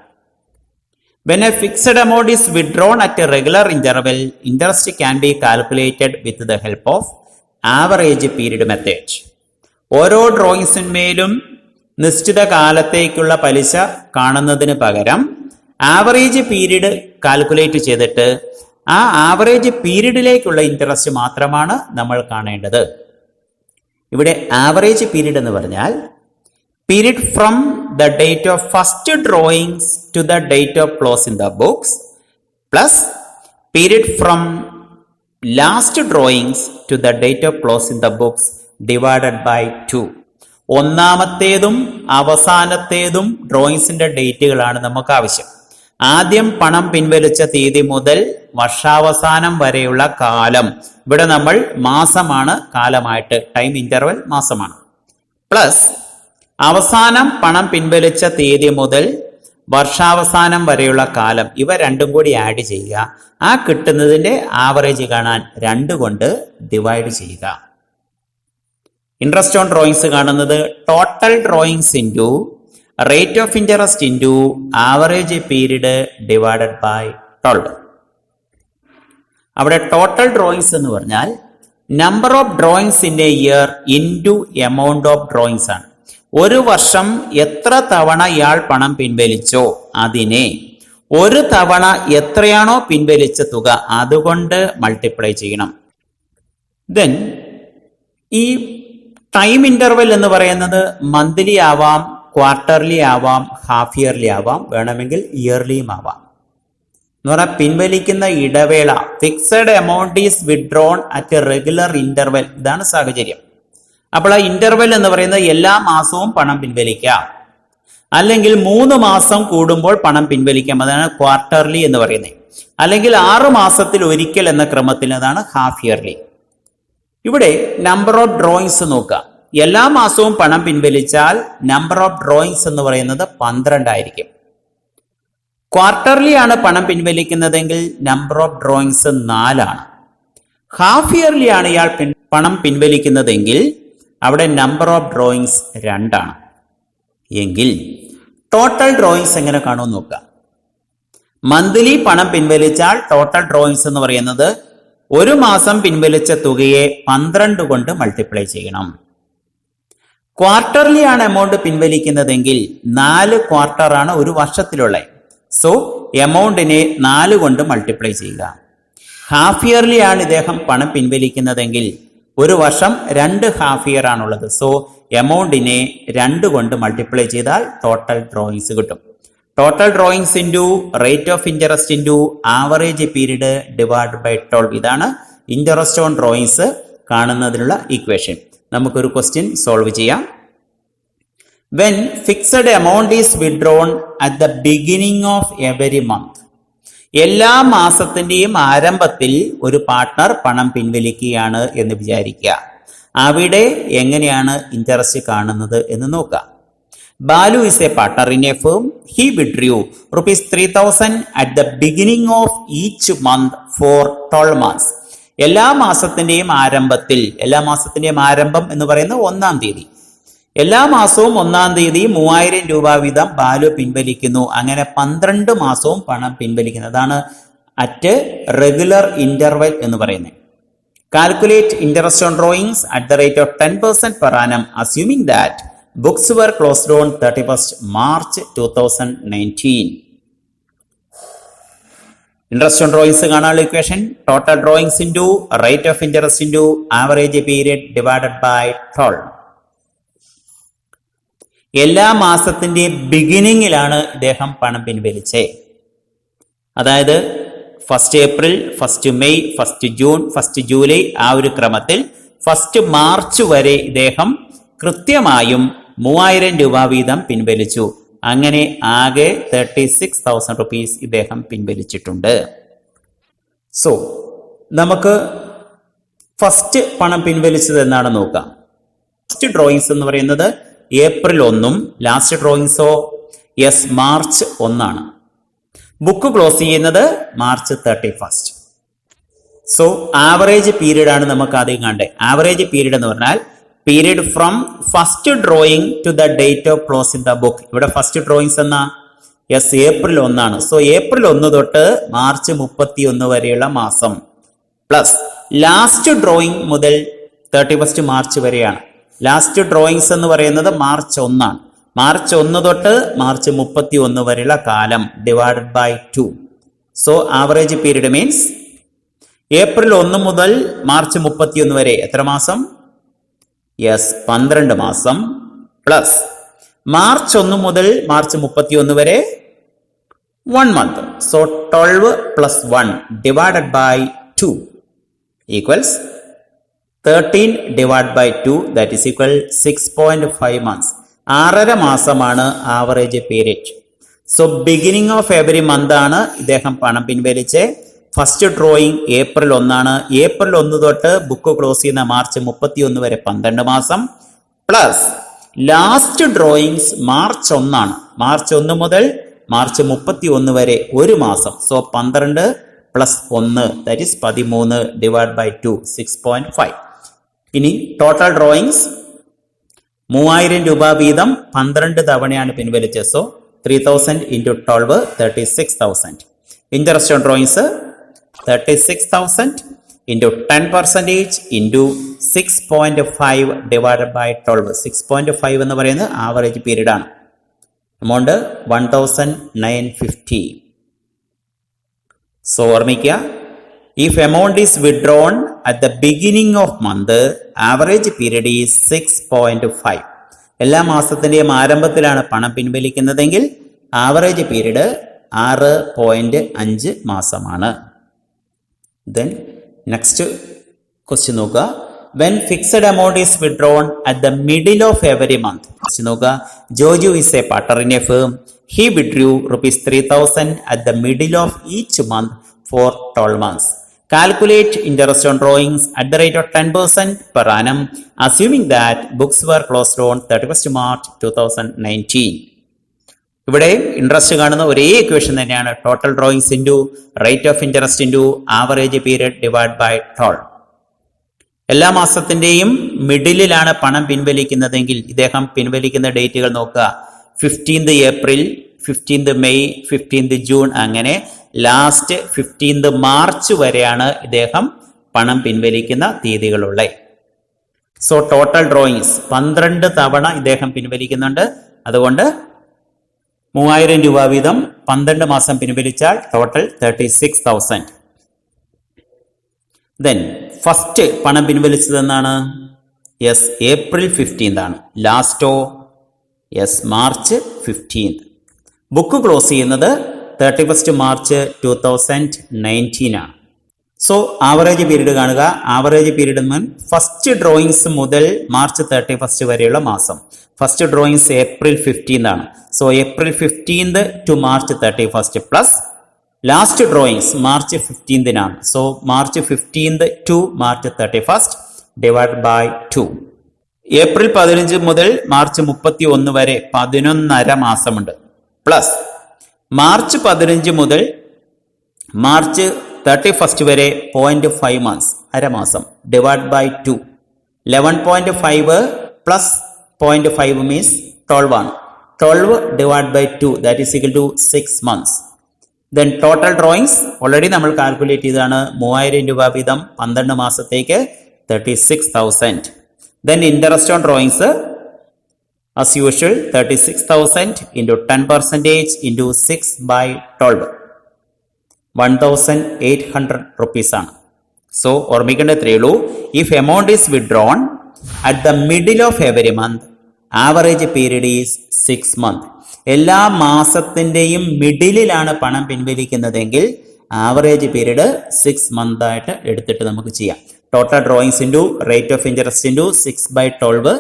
When a fixed amount is withdrawn at a regular interval, interest can be calculated with the help of average period method. ഓരോ ഡ്രോയിങ്സിന്മേലും നിശ്ചിത കാലത്തേക്കുള്ള പലിശ കാണുന്നതിന് പകരം ആവറേജ് പീരീഡ് കാൽക്കുലേറ്റ് ചെയ്തിട്ട് ആ ആവറേജ് പീരീഡിലേക്കുള്ള ഇൻട്രസ്റ്റ് മാത്രമാണ് നമ്മൾ കാണേണ്ടത്. ഇവിടെ ആവറേജ് പീരീഡ് എന്ന് പറഞ്ഞാൽ period from the date of first drawings to the date of close in the books plus period from last drawings to the date of close in the books divided by 2. ഒന്നാമത്തേതും അവസാനത്തേതും ഡ്രോയിങ്സിന്റെ ഡേറ്റുകളാണ് നമുക്ക് ആവശ്യം. ആദ്യം പണം പിൻവലിച്ച തീയതി മുതൽ വർഷാവസാനം വരെയുള്ള കാലം, ഇവിടെ നമ്മൾ മാസമാണ് കാലമായിട്ട്, ടൈം ഇന്റർവെൽ മാസമാണ്, പ്ലസ് അവസാനം പണം പിൻവലിച്ച തീയതി മുതൽ വർഷാവസാനം വരെയുള്ള കാലം, ഇവ രണ്ടും കൂടി ആഡ് ചെയ്യുക. ആ കിട്ടുന്നതിന്റെ ആവറേജ് കാണാൻ 2 കൊണ്ട് ഡിവൈഡ് ചെയ്യുക. ഇൻട്രസ്റ്റ് ഓൺ ഡ്രോയിങ്സ് കാണുന്നത് total drawings into rate of interest into average period divided by 12. അവിടെ ടോട്ടൽ ഡ്രോയിങ്സ് എന്ന് പറഞ്ഞാൽ number of drawings in a year into amount of drawings ആണ്. ഒരു വർഷം എത്ര തവണ ഇയാൾ പണം പിൻവലിച്ചോ അതിനെ ഒരു തവണ എത്രയാണോ പിൻവലിച്ച തുക അതുകൊണ്ട് മൾട്ടിപ്ലൈ ചെയ്യണം. ദെൻ ഈ ടൈം ഇന്റർവെൽ എന്ന് പറയുന്നത് മന്ത്ലി ആവാം, ക്വാർട്ടർലി ആവാം, ഹാഫ് ഇയർലി ആവാം, വേണമെങ്കിൽ ഇയർലിയും ആവാം. എന്ന് പറഞ്ഞാൽ പിൻവലിക്കുന്ന ഇടവേള, fixed amount is withdrawn at a regular interval, ഇതാണ് സാഹചര്യം. അപ്പോൾ ആ ഇന്റർവെൽ എന്ന് പറയുന്നത് എല്ലാ മാസവും പണം പിൻവലിക്കാം, അല്ലെങ്കിൽ 3 മാസം കൂടുമ്പോൾ പണം പിൻവലിക്കാം, അതാണ് ക്വാർട്ടർലി എന്ന് പറയുന്നത്, അല്ലെങ്കിൽ 6 മാസത്തിൽ ഒരിക്കൽ എന്ന ക്രമത്തിൽ, അതാണ് ഹാഫ് ഇയർലി. ഇവിടെ നമ്പർ ഓഫ് ഡ്രോയിങ്സ് നോക്കുക. എല്ലാ മാസവും പണം പിൻവലിച്ചാൽ നമ്പർ ഓഫ് ഡ്രോയിങ്സ് എന്ന് പറയുന്നത് 12 ആയിരിക്കും. ക്വാർട്ടർലി ആണ് പണം പിൻവലിക്കുന്നതെങ്കിൽ നമ്പർ ഓഫ് ഡ്രോയിങ്സ് 4 ആണ്. ഹാഫ് ഇയർലി ആണ് ഇയാൾ പണം പിൻവലിക്കുന്നതെങ്കിൽ അവിടെ നമ്പർ ഓഫ് ഡ്രോയിങ്സ് 2 ആണ്. എങ്കിൽ ടോട്ടൽ ഡ്രോയിങ്സ് എങ്ങനെ കാണുമെന്ന് നോക്കുക. മന്ത്ലി പണം പിൻവലിച്ചാൽ ടോട്ടൽ ഡ്രോയിങ്സ് എന്ന് പറയുന്നത് ഒരു മാസം പിൻവലിച്ച തുകയെ 12 കൊണ്ട് മൾട്ടിപ്ലൈ ചെയ്യണം. ക്വാർട്ടർലി ആണ് എമൗണ്ട് പിൻവലിക്കുന്നതെങ്കിൽ 4 ക്വാർട്ടർ ആണ് ഒരു വർഷത്തിലുള്ളത്. സോ എമൗണ്ടിനെ 4 കൊണ്ട് മൾട്ടിപ്ലൈ ചെയ്യുക. ഹാഫ് ഇയർലി ആണ് ഇദ്ദേഹം പണം പിൻവലിക്കുന്നതെങ്കിൽ ഒരു വർഷം 2 ഹാഫ് ഇയർ ആണുള്ളത്. സോ എമൗണ്ടിനെ 2 കൊണ്ട് മൾട്ടിപ്ലൈ ചെയ്താൽ ടോട്ടൽ ഡ്രോയിങ്സ് കിട്ടും. Total drawings into rate of interest into average period divide by 12. ഇതാണ് ഇൻട്രസ്റ്റ് ഓൺ ഡ്രോയിങ്സ് കാണുന്നതിനുള്ള ഇക്വേഷൻ. നമുക്കൊരു ക്വസ്റ്റ്യൻ സോൾവ് ചെയ്യാം. When fixed amount is withdrawn at the beginning of every month, എല്ലാ മാസത്തിന്റെയും ആരംഭത്തിൽ ഒരു പാർട്ട്ണർ പണം പിൻവലിക്കുകയാണ് എന്ന് വിചാരിക്കുക. അവിടെ എങ്ങനെയാണ് ഇൻട്രസ്റ്റ് കാണുന്നത് എന്ന് നോക്കാം. Balu is a partner in a firm. He withdrew rupees 3,000 at the beginning of each month for 12 months. എല്ലാ മാസത്തിന്റെയും ആരംഭം എന്ന് പറയുന്നത് 1-ാം തീയതി. എല്ലാ മാസവും 1-ാം തീയതി 3000 രൂപ വീതം ബാലു പിൻവലിക്കുന്നു. അങ്ങനെ 12 മാസവും പണം പിൻവലിക്കുന്നതാണ് അറ്റ് റെഗുലർ ഇന്റർവെൽ എന്ന് പറയുന്നത്. Calculate interest on drawings at the rate of 10% per annum assuming that books were closed on 31st March 2019. Interest on drawings കാണാനുള്ള equation total drawings into rate of interest into average period divided by 12. എല്ലാ മാസത്തിന്റെ ബിഗിനിങ്ങിലാണ് ഇദ്ദേഹം പണം പിൻവലിച്ചത്. അതായത് 1st April, 1st May, 1st June, 1st July ആ ഒരു ക്രമത്തിൽ 1st March വരെ ഇദ്ദേഹം കൃത്യമായും 3000 രൂപ വീതം പിൻവലിച്ചു. അങ്ങനെ ആകെ 36,000 റുപ്പീസ് ഇദ്ദേഹം പിൻവലിച്ചിട്ടുണ്ട്. സോ നമുക്ക് ഫസ്റ്റ് പണം പിൻവലിച്ചത് എന്നാണ് നോക്കാം. ഫസ്റ്റ് ഡ്രോയിങ്സ് എന്ന് പറയുന്നത് April 1-ഉം ലാസ്റ്റ് ഡ്രോയിങ്സോ March 1 ബുക്ക് ക്ലോസ് ചെയ്യുന്നത് March 31st. So average period ആണ് നമുക്ക് ആദ്യം കണ്ടത്. ആവറേജ് പീരീഡ് എന്ന് പറഞ്ഞാൽ period from first drawing to the date of close in the book. ഇവിടെ ഫസ്റ്റ് ഡ്രോയിങ്സ് എന്ന April 1 സോ April 1 തൊട്ട് March 31 വരെയുള്ള മാസം പ്ലസ് ലാസ്റ്റ് ഡ്രോയിങ് മുതൽ 31st March വരെയാണ്. ലാസ്റ്റ് ഡ്രോയിങ്സ് എന്ന് പറയുന്നത് March 1 March 1 തൊട്ട് March 31 വരെയുള്ള കാലം divided by 2. So average period means April 1 മുതൽ March 31 വരെ എത്ര മാസം? 12 മാസം പ്ലസ് March 1 മുതൽ March 31 വരെ 1 month. So 12 plus 1 divided by 2 equals 13 divided by 2 that is equal 6.5 months. 6.5 മാസമാണ് average period. So beginning of every month ആണ് ഇദ്ദേഹം പണം പിൻവലിച്ച്. ഫസ്റ്റ് ഡ്രോയിങ് April 1 April 1 തൊട്ട് ബുക്ക് ക്ലോസ് ചെയ്യുന്ന March 31 വരെ 12 മാസം plus last drawings March 1 March 1 മുതൽ March 31 വരെ 1 മാസം. So 12 plus 1 that is 13 divided by 2 6.5. ഇനി ടോട്ടൽ ഡ്രോയിങ്സ് 3000 രൂപ വീതം 12 തവണയാണ് പിൻവലിച്ചത്. So 3000 into 12 36,000. Interest on drawings 36,000 into 10% into 6.5 divided by 12. 6.5 എന്ന് പറയുന്നത് ആവറേജ് പീരീഡ് ആണ്. എമൗണ്ട് 1,950. സോ ഓർമ്മിക്കുക, if amount is withdrawn at the beginning of month, average period is 6.5. എല്ലാ മാസത്തിന്റെയും ആരംഭത്തിലാണ് പണം പിൻവലിക്കുന്നതെങ്കിൽ ആവറേജ് പീരീഡ് 6.5 മാസമാണ്. Then next question നോക്കുക. When fixed amount is withdrawn at the middle of every month. question നോക്കുക. Joju is a partner in a firm. He withdrew rupees 3,000 at the middle of each month for 12 months. Calculate interest on drawings at the rate of 10% per annum assuming that books were closed on 31st March 2019. ഇവിടെ interest കാണുന്ന ഒരേ equation തന്നെയാണ്. Total drawings into rate of interest into average period divide by 12. എല്ലാ മാസത്തിന്റെയും മിഡിലിലാണ് പണം പിൻവലിക്കുന്നതെങ്കിൽ ഇദ്ദേഹം പിൻവലിക്കുന്ന ഡേറ്റുകൾ നോക്കുക. 15th April, 15th May, 15th June അങ്ങനെ last 15th March വരെയാണ് ഇദ്ദേഹം പണം പിൻവലിക്കുന്ന തീയതികളുള്ളത്. സോ ടോട്ടൽ ഡ്രോയിങ്സ് 12 തവണ ഇദ്ദേഹം പിൻവലിക്കുന്നുണ്ട്. അതുകൊണ്ട് 3000 രൂപ വീതം 12 മാസം പിൻവലിച്ചാൽ ടോട്ടൽ 36,000. ദെൻ ഫസ്റ്റ് പണം പിൻവലിച്ചത് എന്നാണ്? April 15th ആണ്. ലാസ്റ്റോ March 15th. ബുക്ക് ക്ലോസ് ചെയ്യുന്നത് 31st March 2019 ആണ്. സോ ആവറേജ് പീരീഡ് കാണുക. ആവറേജ് പീരീഡ് ഫസ്റ്റ് ഡ്രോയിങ്സ് മുതൽ March 31st വരെയുള്ള മാസം. ഫസ്റ്റ് ഡ്രോയിങ്സ് April 15th ആണ്. So April 15th to March 31st plus last drawings March 15th ആണ്. So March 15th to March 31st divide by 2. April 15 മുതൽ March 31 വരെ 11.5 മാസമുണ്ട്. Plus March 15 മുതൽ March 31 വരെ 0.5 months, അരമാസം, divide by 2. 11.5 plus 0.5 means 12 ആണ്. 12 divided by 2, that is equal to 6 months. Then total drawings already നമ്മൾ calculate ചെയ്താണ്. 3000 രൂപ വീതം 12 മാസത്തേക്ക് 36,000. Then interest on drawings as usual 36,000 into 10% into 6 by 12, 1,800 rupees ആണ്. So ഓർമ്മിക്കേണ്ട ഇത്രയേ ഉള്ളൂ. If amount is withdrawn at the middle of every month, average period is 6 months. എല്ലാ മാസത്തിൻ്റെയും മിഡിലിലാണ് പണം പിൻവലിക്കുന്നതെങ്കിൽ ആവറേജ് പീരീഡ് 6 months ആയിട്ട് എടുത്തിട്ട് നമുക്ക് ചെയ്യാം. Total drawings into rate of interest into 6/12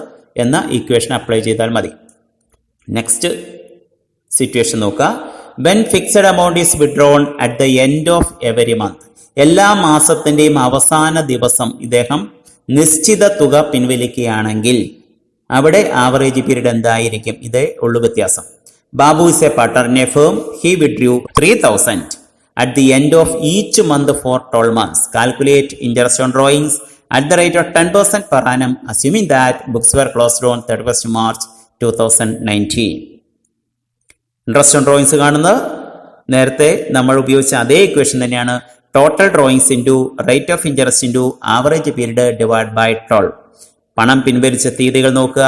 എന്ന ഇക്വേഷൻ അപ്ലൈ ചെയ്താൽ മതി. നെക്സ്റ്റ് സിറ്റുവേഷൻ നോക്കുക. When fixed amount is withdrawn at the end of every month, എല്ലാ മാസത്തിൻ്റെയും അവസാന ദിവസം ഇദ്ദേഹം നിശ്ചിത തുക പിൻവലിക്കുകയാണെങ്കിൽ അവിടെ ആവറേജ് പീരീഡ് എന്തായിരിക്കും? ഇതേ ഉള്ളു വ്യത്യാസം. Babu is A partner in a firm. He withdrew 3,000 at the end of each month for 12 months. Calculate interest on drawings at the rate of 10% per annum, assuming that books were closed on 31st March 2019. Interest on drawings കാണുന്നത് നേരത്തെ നമ്മൾ ഉപയോഗിച്ച അതേ equation തന്നെയാണ്. Total drawings into rate of interest into average period divide by 12. പണം പിൻവലിച്ച തീയതികൾ നോക്കുക.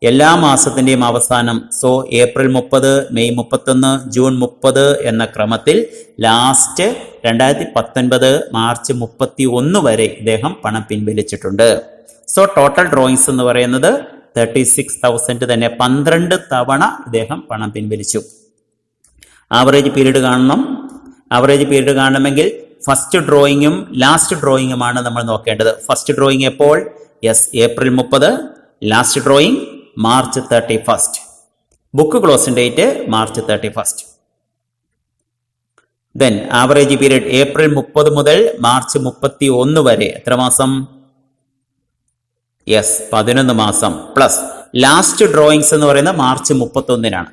എല്ലാ മാസത്തിൻ്റെയും അവസാനം, സോ ഏപ്രിൽ 30, മെയ് 31, ജൂൺ 30 എന്ന ക്രമത്തിൽ ലാസ്റ്റ് 2019 മാർച്ച് 31 വരെ ഇദ്ദേഹം പണം പിൻവലിച്ചിട്ടുണ്ട്. സോ ടോട്ടൽ ഡ്രോയിങ്സ് എന്ന് പറയുന്നത് 36,000 തന്നെ 12 തവണ ഇദ്ദേഹം പണം പിൻവലിച്ചു. ആവറേജ് പീരീഡ് കാണണം. ആവറേജ് പീരീഡ് കാണണമെങ്കിൽ ഫസ്റ്റ് ഡ്രോയിങ്ങും ലാസ്റ്റ് ഡ്രോയിങ്ങുമാണ് നമ്മൾ നോക്കേണ്ടത്. ഫസ്റ്റ് ഡ്രോയിങ് എപ്പോൾ? Yes, April 30. Last drawing March 31. Book closing date March 31. Then average period April 30 മുതൽ മാർച്ച് 31 വരെ എത്ര മാസം? യെസ്, 11 മാസം. പ്ലസ് ലാസ്റ്റ് ഡ്രോയിങ്സ് എന്ന് പറയുന്നത് മാർച്ച് 31-നാണ്.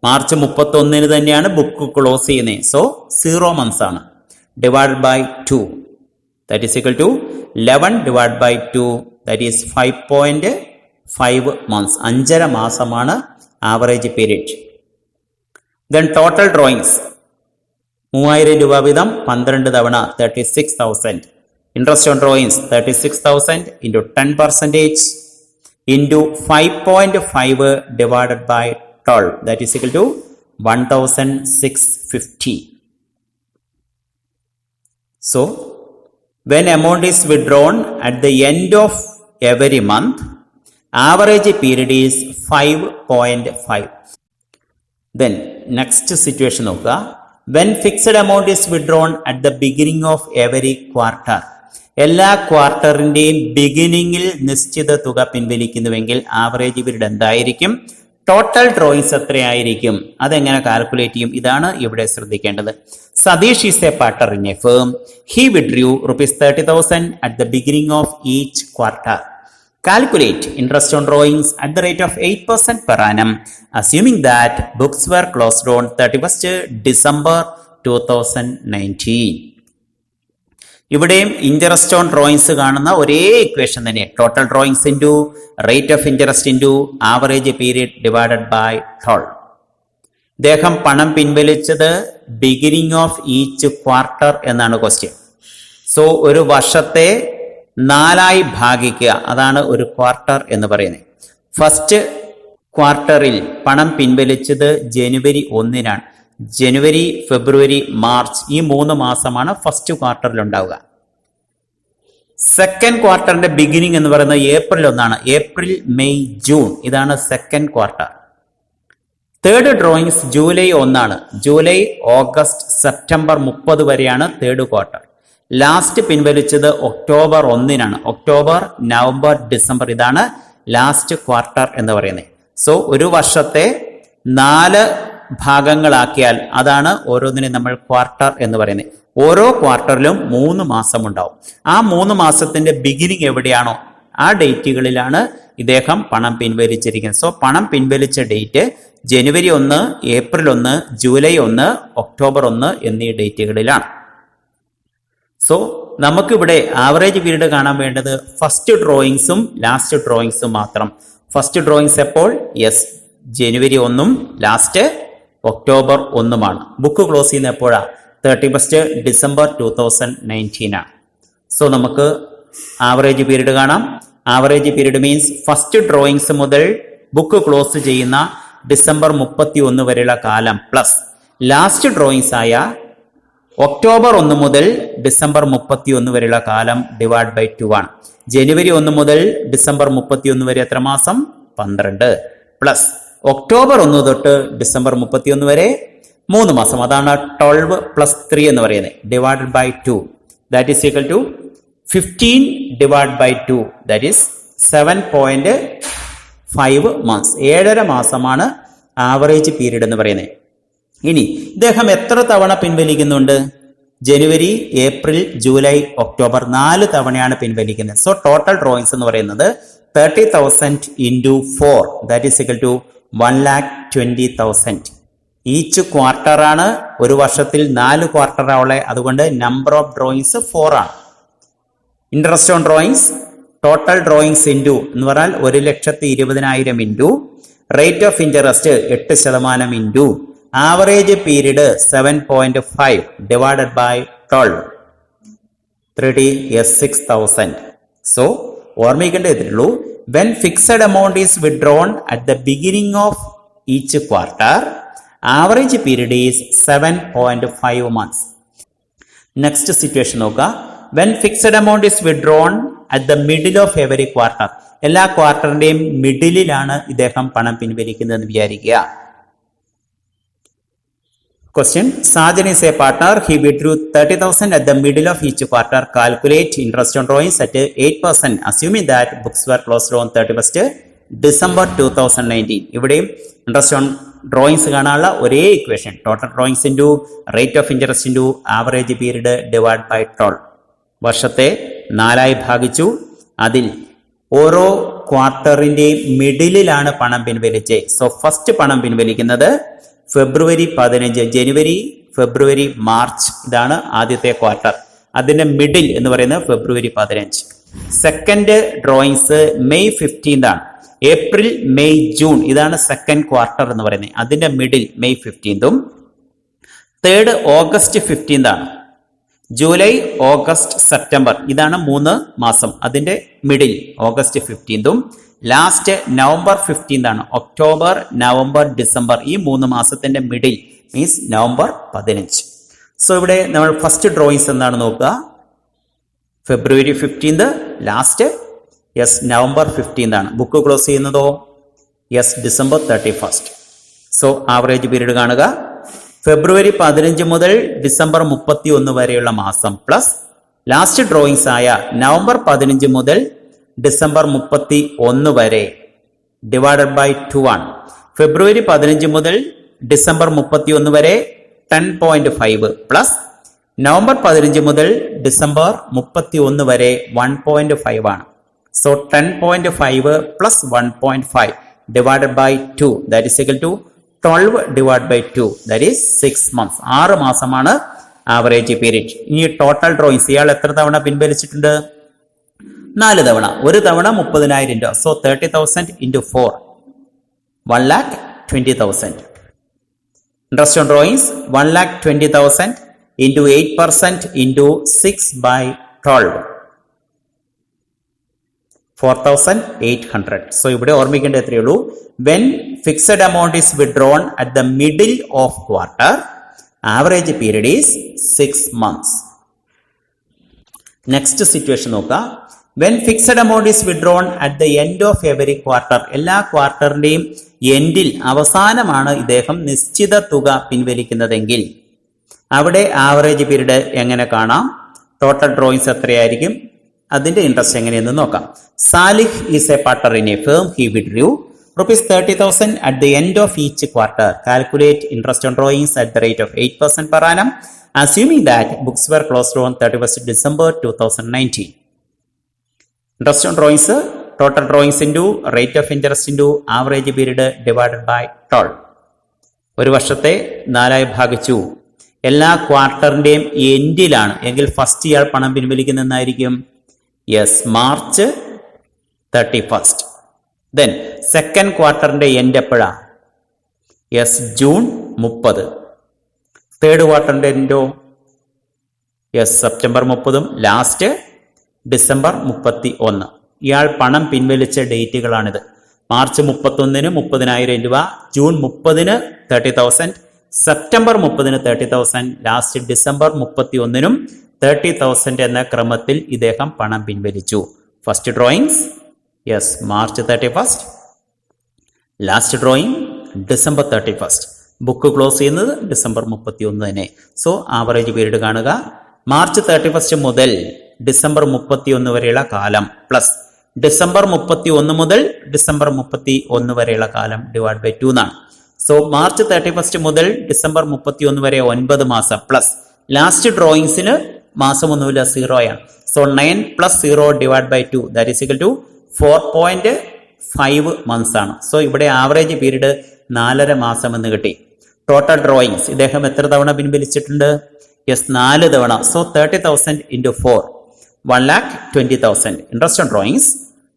മാർച്ച് 31 തന്നെയാണ് ബുക്ക് ക്ലോസ് ചെയ്യുന്നത്. സോ 0 months ആണ്. Divide by 2, that is equal to 11 divided by 2, that is 5.5 months. 5.5 മാസമാണ് average period. Then total drawings 3000 രൂപ വീതം 12 തവണ 36,000. Interest on drawings 36,000 into 10% into 5.5 divided by 12, that is equal to 1,650. So when amount is withdrawn at the end of every month, average period is 5.5. Then next situation നോക്കുക. When fixed amount is withdrawn at the beginning of every quarter, എല്ലാ ക്വാർട്ടറിന്റെയും ബിഗിനിങ്ങിൽ നിശ്ചിത തുക പിൻവലിക്കുന്നുവെങ്കിൽ average period എന്തായിരിക്കും? Total drawings എത്രയായിരിക്കും? അതെങ്ങനെ calculate ചെയ്യും? ഇതാണ് ഇവിടെ ശ്രദ്ധിക്കേണ്ടത്. Satish is a partner in a firm. He withdrew ₹30,000 at the beginning of each quarter. Calculate interest on drawings at the rate of 8% per annum, assuming that books were closed on 31st December 2019. ഇവിടെയും interest on drawings കാണുന്ന ഒരേ equation തന്നെ. Total drawings into rate of interest into average period divided by 12. ഇദ്ദേഹം പണം പിൻവലിച്ചത് beginning of each quarter എന്നാണ് question. So ഒരു വർഷത്തെ 4 ഭാഗിക്കുക, അതാണ് ഒരു ക്വാർട്ടർ എന്ന് പറയുന്നത്. ഫസ്റ്റ് ക്വാർട്ടറിൽ പണം പിൻവലിച്ചത് ജനുവരി 1-നാണ്. ജനുവരി, ഫെബ്രുവരി, മാർച്ച് ഈ 3 മാസമാണ് ഫസ്റ്റ് ക്വാർട്ടറിൽ ഉണ്ടാവുക. സെക്കൻഡ് ക്വാർട്ടറിന്റെ ബിഗിനിങ് എന്ന് പറയുന്നത് ഏപ്രിൽ 1-ആണ്. ഏപ്രിൽ, മെയ്, ജൂൺ ഇതാണ് second quarter. Third drawings July 1-ആണ്. ജൂലൈ, ഓഗസ്റ്റ്, സെപ്റ്റംബർ 30 വരെയാണ് തേർഡ് ക്വാർട്ടർ. ലാസ്റ്റ് പിൻവലിച്ചത് ഒക്ടോബർ 1-നാണ്. ഒക്ടോബർ, നവംബർ, ഡിസംബർ ഇതാണ് ലാസ്റ്റ് ക്വാർട്ടർ എന്ന് പറയുന്നത്. സോ ഒരു വർഷത്തെ 4 ഭാഗങ്ങളാക്കിയാൽ അതാണ് ഓരോന്നിനെ നമ്മൾ ക്വാർട്ടർ എന്ന് പറയുന്നത്. ഓരോ ക്വാർട്ടറിലും 3 മാസം ഉണ്ടാവും. ആ 3 മാസത്തിന്റെ ബിഗിനിങ് എവിടെയാണോ ആ ഡേറ്റുകളിലാണ് ഇദ്ദേഹം പണം പിൻവലിച്ചിരിക്കുന്നത്. സോ പണം പിൻവലിച്ച ഡേറ്റ് ജനുവരി 1, ഏപ്രിൽ 1, ജൂലൈ 1, ഒക്ടോബർ 1 എന്നീ ഡേറ്റുകളിലാണ്. സോ നമുക്കിവിടെ ആവറേജ് പീരീഡ് കാണാൻ വേണ്ടത് ഫസ്റ്റ് ഡ്രോയിങ്സും ലാസ്റ്റ് ഡ്രോയിങ്സും മാത്രം. ഫസ്റ്റ് ഡ്രോയിങ്സ് എപ്പോൾ? യെസ്, ജനുവരി 1 ലാസ്റ്റ് ഒക്ടോബർ 1 ബുക്ക് ക്ലോസ് ചെയ്യുന്ന എപ്പോഴാണ്? 31 ഡിസംബർ 2019 ആണ്. സോ നമുക്ക് ആവറേജ് പീരീഡ് കാണാം. Average period means first drawings മുതൽ ബുക്ക് ക്ലോസ് ചെയ്യുന്ന ഡിസംബർ 31 വരെയുള്ള കാലം പ്ലസ് ലാസ്റ്റ് ഡ്രോയിങ്സ് ആയ ഒക്ടോബർ 1 മുതൽ ഡിസംബർ 31 വരെയുള്ള കാലം ഡിവൈഡ് ബൈ 2 ആണ്. ജനുവരി 1 മുതൽ ഡിസംബർ 31 വരെ എത്ര മാസം? 12 പ്ലസ് ഒക്ടോബർ 1 തൊട്ട് ഡിസംബർ 31 വരെ 3 മാസം. അതാണ് 12 പ്ലസ് 3 എന്ന് പറയുന്നത്. Divide by 2 that is equal to 15 divide by 2 that is 7.5 months. 7.5 മാസമാണ് ആവറേജ് പീരീഡ് എന്ന് പറയുന്നത്. ഇനി ഇദ്ദേഹം എത്ര തവണ പിൻവലിക്കുന്നുണ്ട്? ജനുവരി, ഏപ്രിൽ, ജൂലൈ, ഒക്ടോബർ 4 തവണയാണ് പിൻവലിക്കുന്നത്. സോ ടോട്ടൽ ഡ്രോയിങ്സ് എന്ന് പറയുന്നത് 30,000 into 4 that is equal to 1,20,000. Each quarter ആണ്. ഒരു വർഷത്തിൽ 4 ക്വാർട്ടർ ആവുള്ളത്. അതുകൊണ്ട് നമ്പർ ഓഫ് ഡ്രോയിങ്സ് 4 ആണ്. Interest on drawings, total drawings into എന്ന് പറഞ്ഞാൽ 1,20,000 into rate of interest 8% into average period 7.5 divided by 12 30 6,000. So ഓർമ്മിക്കേണ്ടതുള്ളൂ, when fixed amount is withdrawn at the beginning of each quarter, average period is 7.5 months. Next situation നോക്കുക. when fixed amount is withdrawn at the middle of every quarter, എല്ലാ ക്വാർട്ടറിന്റെയും മിഡിലിലാണ് ഇദ്ദേഹം പണം പിൻവലിക്കുന്നതെന്ന് വിചാരിക്കുക. Question: Sajan is a partner. He withdrew 30,000 at the middle of each quarter. Calculate interest on drawings at 8%, assuming that books were closed on 31st December 2019. ഇവിടെയും interest on drawings കാണാനുള്ള ഒരേ equation. Total drawings into rate of interest into average period divide by 12. വർഷത്തെ 4 ഭാഗിച്ചു. അതിൽ ഓരോ ക്വാർട്ടറിന്റെയും മിഡിലിലാണ് പണം പിൻവലിച്ചത്. So first പണം പിൻവലിക്കുന്നത് ഫെബ്രുവരി 15. ജനുവരി, ഫെബ്രുവരി, March ഇതാണ് ആദ്യത്തെ ക്വാർട്ടർ. അതിന്റെ മിഡിൽ എന്ന് പറയുന്നത് ഫെബ്രുവരി 15. സെക്കൻഡ് ഡ്രോയിങ്സ് മെയ് 15 ആണ്. ഏപ്രിൽ, മെയ്, ജൂൺ ഇതാണ് സെക്കൻഡ് ക്വാർട്ടർ എന്ന് പറയുന്നത്. അതിന്റെ മിഡിൽ മെയ് 15. തേർഡ് ഓഗസ്റ്റ് 15 ആണ്. ജൂലൈ, ഓഗസ്റ്റ്, സെപ്റ്റംബർ ഇതാണ് 3 മാസം. അതിന്റെ മിഡിൽ ഓഗസ്റ്റ് 15. ലാസ്റ്റ് നവംബർ 15 ആണ്. ഒക്ടോബർ, നവംബർ, ഡിസംബർ ഈ 3 മാസത്തിന്റെ മിഡിൽ മീൻസ് നവംബർ 15. സോ ഇവിടെ നമ്മൾ ഫസ്റ്റ് ഡ്രോയിങ്സ് എന്താണ് നോക്കുക? ഫെബ്രുവരി 15, ലാസ്റ്റ് യെസ് നവംബർ 15 ആണ്. ബുക്ക് ക്ലോസ് ചെയ്യുന്നതോ yes December 31. So average period കാണുക. ഫെബ്രുവരി 15 മുതൽ ഡിസംബർ 31 വരെയുള്ള മാസം പ്ലസ് ലാസ്റ്റ് ഡ്രോയിങ്സ് ആയ നവംബർ 15 മുതൽ ഡിസംബർ 31 വരെ ഡിവൈഡഡ് ബൈ 2 ആണ്. ഫെബ്രുവരി 15 മുതൽ ഡിസംബർ 31 വരെ 10.5 പ്ലസ് നവംബർ 15 മുതൽ ഡിസംബർ 31 വരെ 1.5 ആണ്. So 10.5 plus 1.5 divided by 2 that is equal to 12 divide by 2 that is 6 months. 6 മാസമാണ് ആവറേജ് പീരീഡ്. ഇനി ടോട്ടൽ ഡ്രോയിങ്സ് ഇയാൾ എത്ര തവണ പിൻവലിച്ചിട്ടുണ്ട്? 4 തവണ. ഒരു തവണ 30,000 രൂപ. So 30,000 into 4 1,20,000. Interest on drawings 1,20,000 into 8% into 6 by 12 4,800. So ഇവിടെ ഓർമ്മിക്കേണ്ട എത്രയേ ഉള്ളൂ? when fixed amount is withdrawn at the middle of quarter, average period is 6 months. Next situation നോക്കുക. when fixed amount is withdrawn at the end of every quarter, എല്ലാ ക്വാർട്ടറിന്റെയും എൻഡിൽ അവസാനമാണ് ഇദ്ദേഹം നിശ്ചിത തുക പിൻവലിക്കുന്നതെങ്കിൽ അവിടെ ആവറേജ് പീരീഡ് എങ്ങനെ കാണാം? ടോട്ടൽ ഡ്രോയിങ്സ് എത്രയായിരിക്കും? അതിന്റെ ഇൻട്രസ്റ്റ് എങ്ങനെയെന്ന് നോക്കാം. Salih is a partner in a firm. He withdrew ₹30,000 at the end of each quarter. Calculate interest on drawings at the rate of 8% per annum, assuming that books were closed on 31st December 2019. Interest on drawings total drawings into rate of interest into average period divided by 12. ഒരു വർഷത്തെ 4 ഭാഗിച്ചു. എല്ലാ ക്വാർട്ടറിന്റെയും എൻഡിലാണ് എങ്കിൽ first ഇയാൾ പണം പിൻവലിക്കുന്നതായിരിക്കും yes March 31. Then second ക്വാർട്ടറിന്റെ end എപ്പോഴാ? Yes June 30. Third ക്വാർട്ടറിന്റെ എൻഡോ? Yes September 30. Last December 31. ഇയാൾ പണം പിൻവലിച്ച ഡേറ്റുകളാണിത്. മാർച്ച് 31-ന് 30,000 രൂപ, ജൂൺ 30-ന് 30,000, സെപ്റ്റംബർ 30-ന് 30,000, ലാസ്റ്റ് ഡിസംബർ 31-നും 30,000 എന്ന ക്രമത്തിൽ ഇദ്ദേഹം പണം പിൻവലിച്ചു. First drawings yes March 31, last drawing December 31. Book close ചെയ്യുന്നത് ഡിസംബർ 31 തന്നെ. സോ ആവറേജ് പീരീഡ് കാണുക. മാർച്ച് 31 മുതൽ ഡിസംബർ 31 വരെയുള്ള കാലം പ്ലസ് ഡിസംബർ 31 മുതൽ ഡിസംബർ 31 വരെയുള്ള കാലം ഡിവൈഡ് ബൈ 2 എന്നാണ്. സോ മാർച്ച് 31 മുതൽ ഡിസംബർ 31 വരെ 9 മാസം പ്ലസ് ലാസ്റ്റ് ഡ്രോയിങ്സിന് മാസമൊന്നുമില്ല, 0 ആണ്. So 9 + 0 divide by 2 that is equal to 4.5 months ആണ്. സോ ഇവിടെ ആവറേജ് പീരീഡ് 4.5 മാസം എന്ന് കിട്ടി. ടോട്ടൽ ഡ്രോയിങ്സ് ഇദ്ദേഹം എത്ര തവണ പിൻവലിച്ചിട്ടുണ്ട്? യെസ് 4 തവണ. So 30,000 into 4 1,20,000. Interest on drawings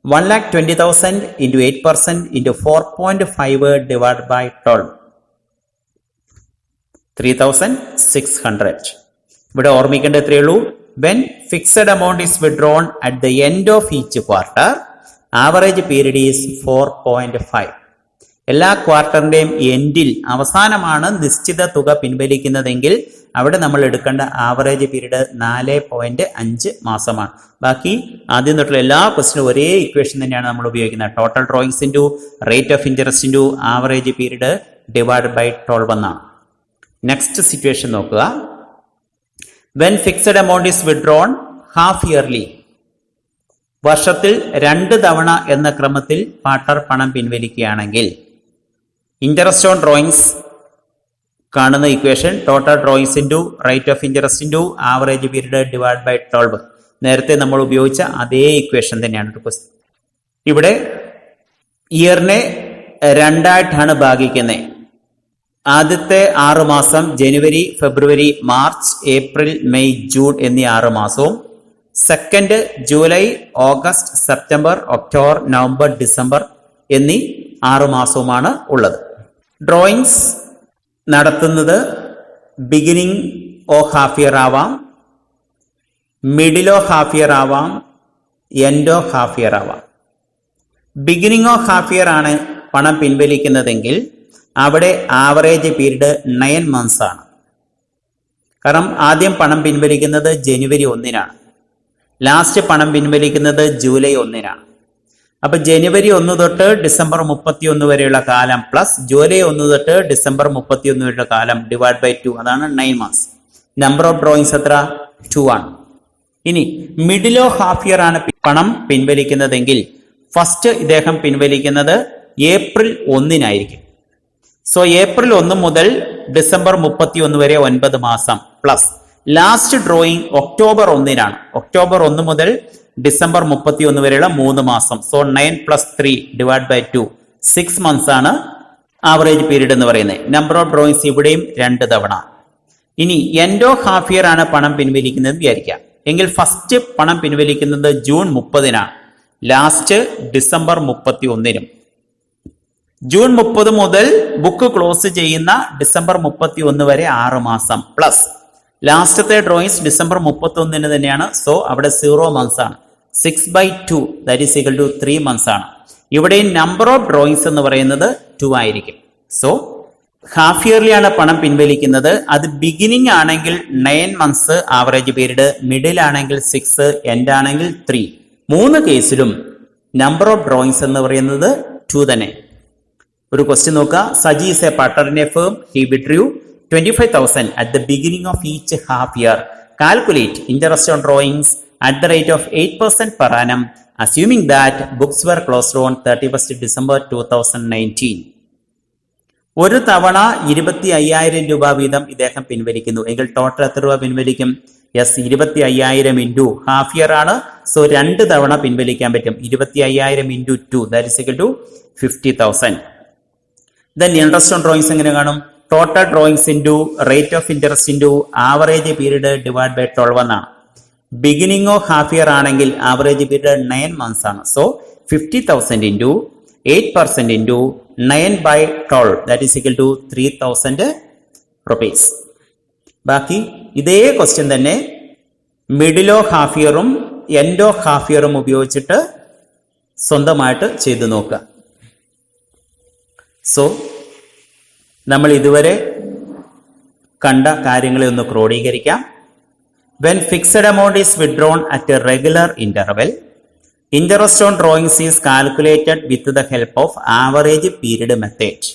1,20,000 into 8% into 4.5 divide by 12 3,600. ഇവിടെ ഓർമ്മിക്കേണ്ട എത്രയേ ഉള്ളൂ? When fixed amount is withdrawn at the end of each quarter average period is 4.5. എല്ലാ ക്വാർട്ടറിന്റെയും എൻഡിൽ അവസാനമാണ് നിശ്ചിത തുക പിൻവലിക്കുന്നതെങ്കിൽ അവിടെ നമ്മൾ എടുക്കേണ്ട ആവറേജ് പീരീഡ് 4.5 മാസമാണ്. ബാക്കി ആദ്യം തൊട്ടുള്ള എല്ലാ ക്വസ്റ്റിനും ഒരേ ഇക്വേഷൻ തന്നെയാണ് നമ്മൾ ഉപയോഗിക്കുന്നത്. Total drawings into rate of interest into average period divide by 12 എന്നാണ്. നെക്സ്റ്റ് സിറ്റുവേഷൻ നോക്കുക. When fixed amount is withdrawn half yearly, വർഷത്തിൽ 2 തവണ എന്ന ക്രമത്തിൽ പാർട്ണർ പണം പിൻവലിക്കുകയാണെങ്കിൽ ഇൻട്രസ്റ്റ് ഓൺ ഡ്രോയിങ്സ് കാണുന്ന equation total drawings into rate of interest into average period divide by 12. നേരത്തെ നമ്മൾ ഉപയോഗിച്ച അതേ ഇക്വേഷൻ തന്നെയാണ്. ഇവിടെ ഇയറിനെ 2 ആയിട്ടാണ് ഭാഗിക്കുന്നത്. ആദ്യത്തെ 6 മാസം ജനുവരി, ഫെബ്രുവരി, മാർച്ച്, ഏപ്രിൽ, മെയ്, ജൂൺ എന്നീ 6 മാസവും second July, August, September, October, November, December എന്നീ 6 മാസവുമാണ് ഉള്ളത്. ഡ്രോയിങ്സ് നടത്തുന്നത് ബിഗിനിങ് ഓഫ് ഹാഫ് ഇയർ ആവാം, മിഡിൽ ഓഫ് ഹാഫ് ഇയർ ആവാം, എൻഡ് ഓഫ് ഹാഫ് ഇയർ ആവാം. ബിഗിനിങ് ഓഫ് ഹാഫ് ഇയർ ആണ് പണം പിൻവലിക്കുന്നതെങ്കിൽ അവിടെ ആവറേജ് പീരീഡ് 9 മന്ത്സ് ആണ്. കാരണം ആദ്യം പണം പിൻവലിക്കുന്നത് ജനുവരി 1-നാണ്, ലാസ്റ്റ് പണം പിൻവലിക്കുന്നത് ജൂലൈ 1-നാണ്. അപ്പൊ ജനുവരി 1 തൊട്ട് ഡിസംബർ 31 വരെയുള്ള കാലം പ്ലസ് ജൂലൈ 1 തൊട്ട് ഡിസംബർ 31 വരെയുള്ള കാലം ഡിവൈഡ് ബൈ 2, അതാണ് 9 മന്ത്സ്. നമ്പർ ഓഫ് ഡ്രോയിങ്സ് എത്ര? 2 ആണ്. ഇനി മിഡിൽ ഓഫ് ഹാഫ് ഇയർ ആണ് പണം പിൻവലിക്കുന്നതെങ്കിൽ ഫസ്റ്റ് ഇദ്ദേഹം പിൻവലിക്കുന്നത് ഏപ്രിൽ 1-നായിരിക്കും. സോ ഏപ്രിൽ 1 മുതൽ ഡിസംബർ 31 വരെ 9 മാസം പ്ലസ് ലാസ്റ്റ് ഡ്രോയിങ് ഒക്ടോബർ 1-നാണ്. ഒക്ടോബർ 1 മുതൽ ഡിസംബർ 31 വരെയുള്ള 3 മാസം. സോ 9 + 3 ഡിവൈഡ് ബൈ 2 6 മന്ത്സ് ആണ് ആവറേജ് പീരീഡ് എന്ന് പറയുന്നത്. നമ്പർ ഓഫ് ഡ്രോയിങ്സ് ഇവിടെയും 2 തവണ. ഇനി എൻഡ് ഓഫ് ഹാഫ് ഇയർ ആണ് പണം പിൻവലിക്കുന്നത് വിചാരിക്കാം. എങ്കിൽ ഫസ്റ്റ് പണം പിൻവലിക്കുന്നത് ജൂൺ 30-നാണ്, ലാസ്റ്റ് ഡിസംബർ 31-നും. ജൂൺ 30 മുതൽ ബുക്ക് ക്ലോസ് ചെയ്യുന്ന ഡിസംബർ 31 വരെ 6 മാസം പ്ലസ് ലാസ്റ്റത്തെ ഡ്രോയിങ്സ് ഡിസംബർ 31-ന് തന്നെയാണ്. സോ അവിടെ 0 മന്ത്സ് ആണ്. 6/2 that is equal to 3 months ആണ്. ഇവിടെ നമ്പർ ഓഫ് ഡ്രോയിങ്സ് എന്ന് പറയുന്നത് 2 ആയിരിക്കും. സോ ഹാഫ് ഇയർലി ആണ് പണം പിൻവലിക്കുന്നത്. അത് ബിഗിനിങ് ആണെങ്കിൽ 9 മന്ത്സ് ആവറേജ് പീരീഡ്, മിഡിൽ ആണെങ്കിൽ 6, എൻഡ് ആണെങ്കിൽ 3. 3 കേസിലും നമ്പർ ഓഫ് ഡ്രോയിങ്സ് എന്ന് പറയുന്നത് 2 തന്നെ. ഒരു ക്വസ്റ്റ്യൻ നോക്കുക. Saji is a partner in a firm. He withdrew 25,000 at the beginning of each half year. Calculate interest on drawings at the rate of 8% per annum, assuming that books were closed on 31st December 2019. ഒരു തവണ 25,000 രൂപ വീതം ഇദ്ദേഹം പിൻവലിക്കുന്നു എങ്കിൽ total എത്ര രൂപ പിൻവലിക്കും? Yes, 25,000 into half year ആണ്. സോ 2 തവണ പിൻവലിക്കാൻ പറ്റും. 25,000 into 2 that is equal to 50,000. Then interest on drawings എങ്ങനെ കാണും? Total drawings into rate of interest into average period divide by 12 എന്നാണ്. ബിഗിനിങ് ഓഫ് ഹാഫ് ഇയർ ആണെങ്കിൽ ആവറേജ് പീരീഡ് 9 months ആണ്. So 50,000 into 8% into 9/12 that is equal to 3,000 rupees. ബാക്കി ഇതേ question തന്നെ middle of half ഇയറും end of half ഇയറും ഉപയോഗിച്ചിട്ട് സ്വന്തമായിട്ട് ചെയ്തു നോക്കുക. സോ നമ്മൾ ഇതുവരെ കണ്ട കാര്യങ്ങളെ ഒന്ന് ക്രോഡീകരിക്കാം. When fixed amount is withdrawn at a regular interval, interest on drawings is calculated with the help of average period method.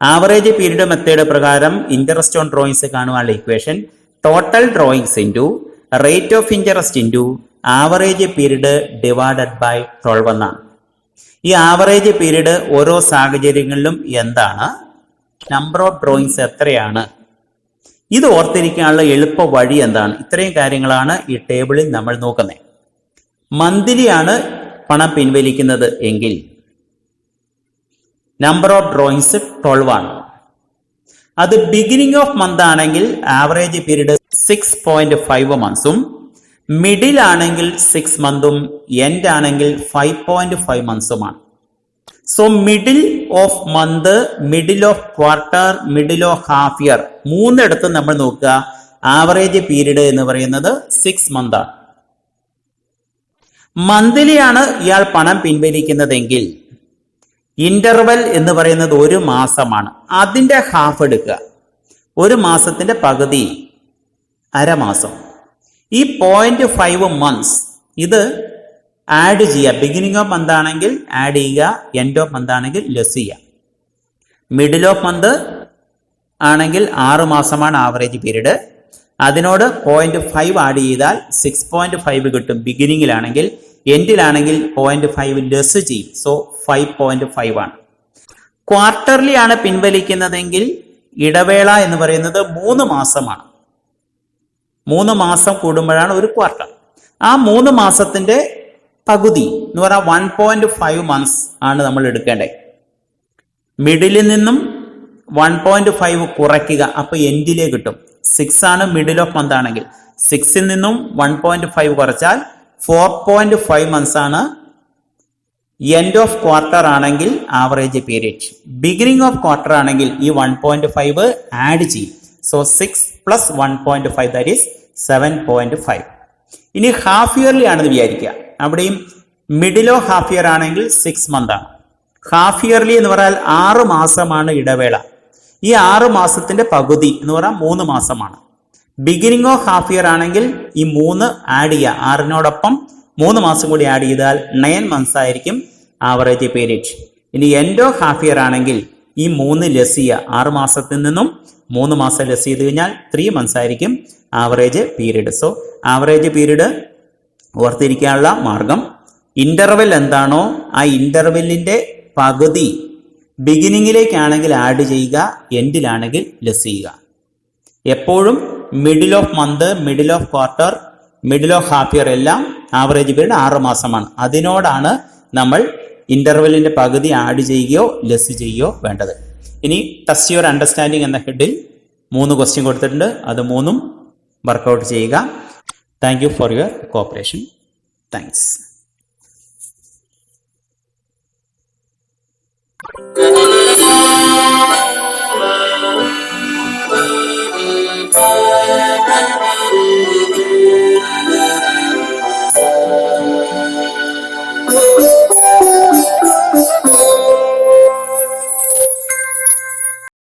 Average period method പ്രകാരം ഇൻട്രസ്റ്റ് ഓൺ ഡ്രോയിങ്സ് കാണുവാനുള്ള equation total drawings into rate of interest into average period divided by 12 എന്നാണ്. ഈ average period ഓരോ സാഹചര്യങ്ങളിലും എന്താണ്, number of drawings എത്രയാണ്, ഇത് ഓർത്തിരിക്കാനുള്ള എളുപ്പ വഴി എന്താണ്? ഇത്രയും കാര്യങ്ങളാണ് ഈ ടേബിളിൽ നമ്മൾ നോക്കുന്നത്. മന്ത്ലി ആണ് പണം പിൻവലിക്കുന്നത് എങ്കിൽ നമ്പർ ഓഫ് ഡ്രോയിങ്സ് 12 ആണ്. അത് ബിഗിനിങ് ഓഫ് മന്ത് ആണെങ്കിൽ ആവറേജ് പീരീഡ് 6.5 months, മിഡിൽ ആണെങ്കിൽ 6 months, എൻഡ് ആണെങ്കിൽ 5.5 months. So middle of month, middle of quarter, middle of half year, മൂന്നിടത്തും നമ്മൾ നോക്കുക ആവറേജ് പീരീഡ് എന്ന് പറയുന്നത് 6 months ആണ്. മന്ത്ലി ആണ് ഇയാൾ പണം പിൻവലിക്കുന്നതെങ്കിൽ ഇന്റർവെൽ എന്ന് പറയുന്നത് 1 മാസമാണ്. അതിന്റെ ഹാഫ് എടുക്കുക. 1 മാസത്തിന്റെ പകുതി അരമാസം. ഈ 0.5 months ഇത് ആഡ് ചെയ്യുക. ബിഗിനിങ് ഓഫ് മന്ത് ആണെങ്കിൽ ആഡ് ചെയ്യുക, എൻഡ് ഓഫ് മന്ത് ആണെങ്കിൽ ലെസ് ചെയ്യുക. മിഡിൽ ഓഫ് മന്ത് ആണെങ്കിൽ 6 മാസമാണ് ആവറേജ് പീരീഡ്. അതിനോട് 0.5 ആഡ് ചെയ്താൽ 6.5 കിട്ടും ബിഗിനിങ്ങിലാണെങ്കിൽ. എൻഡിലാണെങ്കിൽ 0.5 ലെസ് ചെയ്യും. സോ 5.5 ആണ്. ക്വാർട്ടർലി ആണ് പിൻവലിക്കുന്നതെങ്കിൽ ഇടവേള എന്ന് പറയുന്നത് 3 മാസമാണ്. 3 മാസം കൂടുമ്പോഴാണ് ഒരു ക്വാർട്ടർ. ആ 3 മാസത്തിന്റെ പകുതി എന്ന് പറഞ്ഞാൽ 1.5 months ആണ് നമ്മൾ എടുക്കേണ്ടത്. മിഡിലിൽ നിന്നും 1.5 കുറയ്ക്കുക, അപ്പൊ എൻഡിലേ കിട്ടും. 6 ആണ് മിഡിൽ ഓഫ് മന്ത് ആണെങ്കിൽ. 6ൽ നിന്നും 1.5 കുറച്ചാൽ 4.5 months ആണ്. എൻഡ് ഓഫ് ക്വാർട്ടർ ആണെങ്കിൽ average period. Beginning of quarter ആണെങ്കിൽ ഈ 1.5 ആഡ് ചെയ്യും. So 6 + 1.5 that is 7.5. ഇനി ഹാഫ് ഇയർലി ആണെന്ന് വിചാരിക്കുക. അവിടെയും മിഡിൽ ഓഫ് ഹാഫ് ഇയർ ആണെങ്കിൽ 6 months ആണ്. ഹാഫ് ഇയർലി എന്ന് പറഞ്ഞാൽ 6 മാസമാണ് ഇടവേള. ഈ 6 മാസത്തിന്റെ പകുതി എന്ന് പറഞ്ഞാൽ 3 മാസമാണ്. ബിഗിനിങ് ഓഫ് ഹാഫ് ഇയർ ആണെങ്കിൽ ഈ 3 ആഡ് ചെയ്യുക. 6നോടൊപ്പം 3 മാസം കൂടി ആഡ് ചെയ്താൽ 9 months ആയിരിക്കും ആവറേജ് പീരീഡ്. ഇനി എൻഡ് ഓഫ് ഹാഫ് ഇയർ ആണെങ്കിൽ ഈ 3 ലെസ് ചെയ്യുക. 6 മാസത്തിൽ നിന്നും 3 മാസം ലെസ് ചെയ്ത് കഴിഞ്ഞാൽ 3 months ആയിരിക്കും average period. So average period ഓർത്തിരിക്കാനുള്ള മാർഗം ഇന്റർവെൽ എന്താണോ ആ ഇന്റർവെല്ലിന്റെ പകുതി ബിഗിനിങ്ങിലേക്കാണെങ്കിൽ ആഡ് ചെയ്യുക, എൻഡിലാണെങ്കിൽ ലെസ് ചെയ്യുക. എപ്പോഴും middle of month, middle of quarter, middle of half year എല്ലാം ആവറേജ് പീരീഡ് 6 മാസമാണ്. അതിനോടാണ് നമ്മൾ ഇന്റർവെല്ലിന്റെ പകുതി ആഡ് ചെയ്യുകയോ ലെസ് ചെയ്യുകയോ വേണ്ടത്. ഇനി ടെസ്റ്റ് യുവർ അണ്ടർസ്റ്റാൻഡിങ് എന്ന ഹെഡിൽ 3 ക്വസ്റ്റ്യൻ കൊടുത്തിട്ടുണ്ട്. അത് 3ഉം വർക്കൗട്ട് ചെയ്യുക. Thank you for your corporation. Thanks.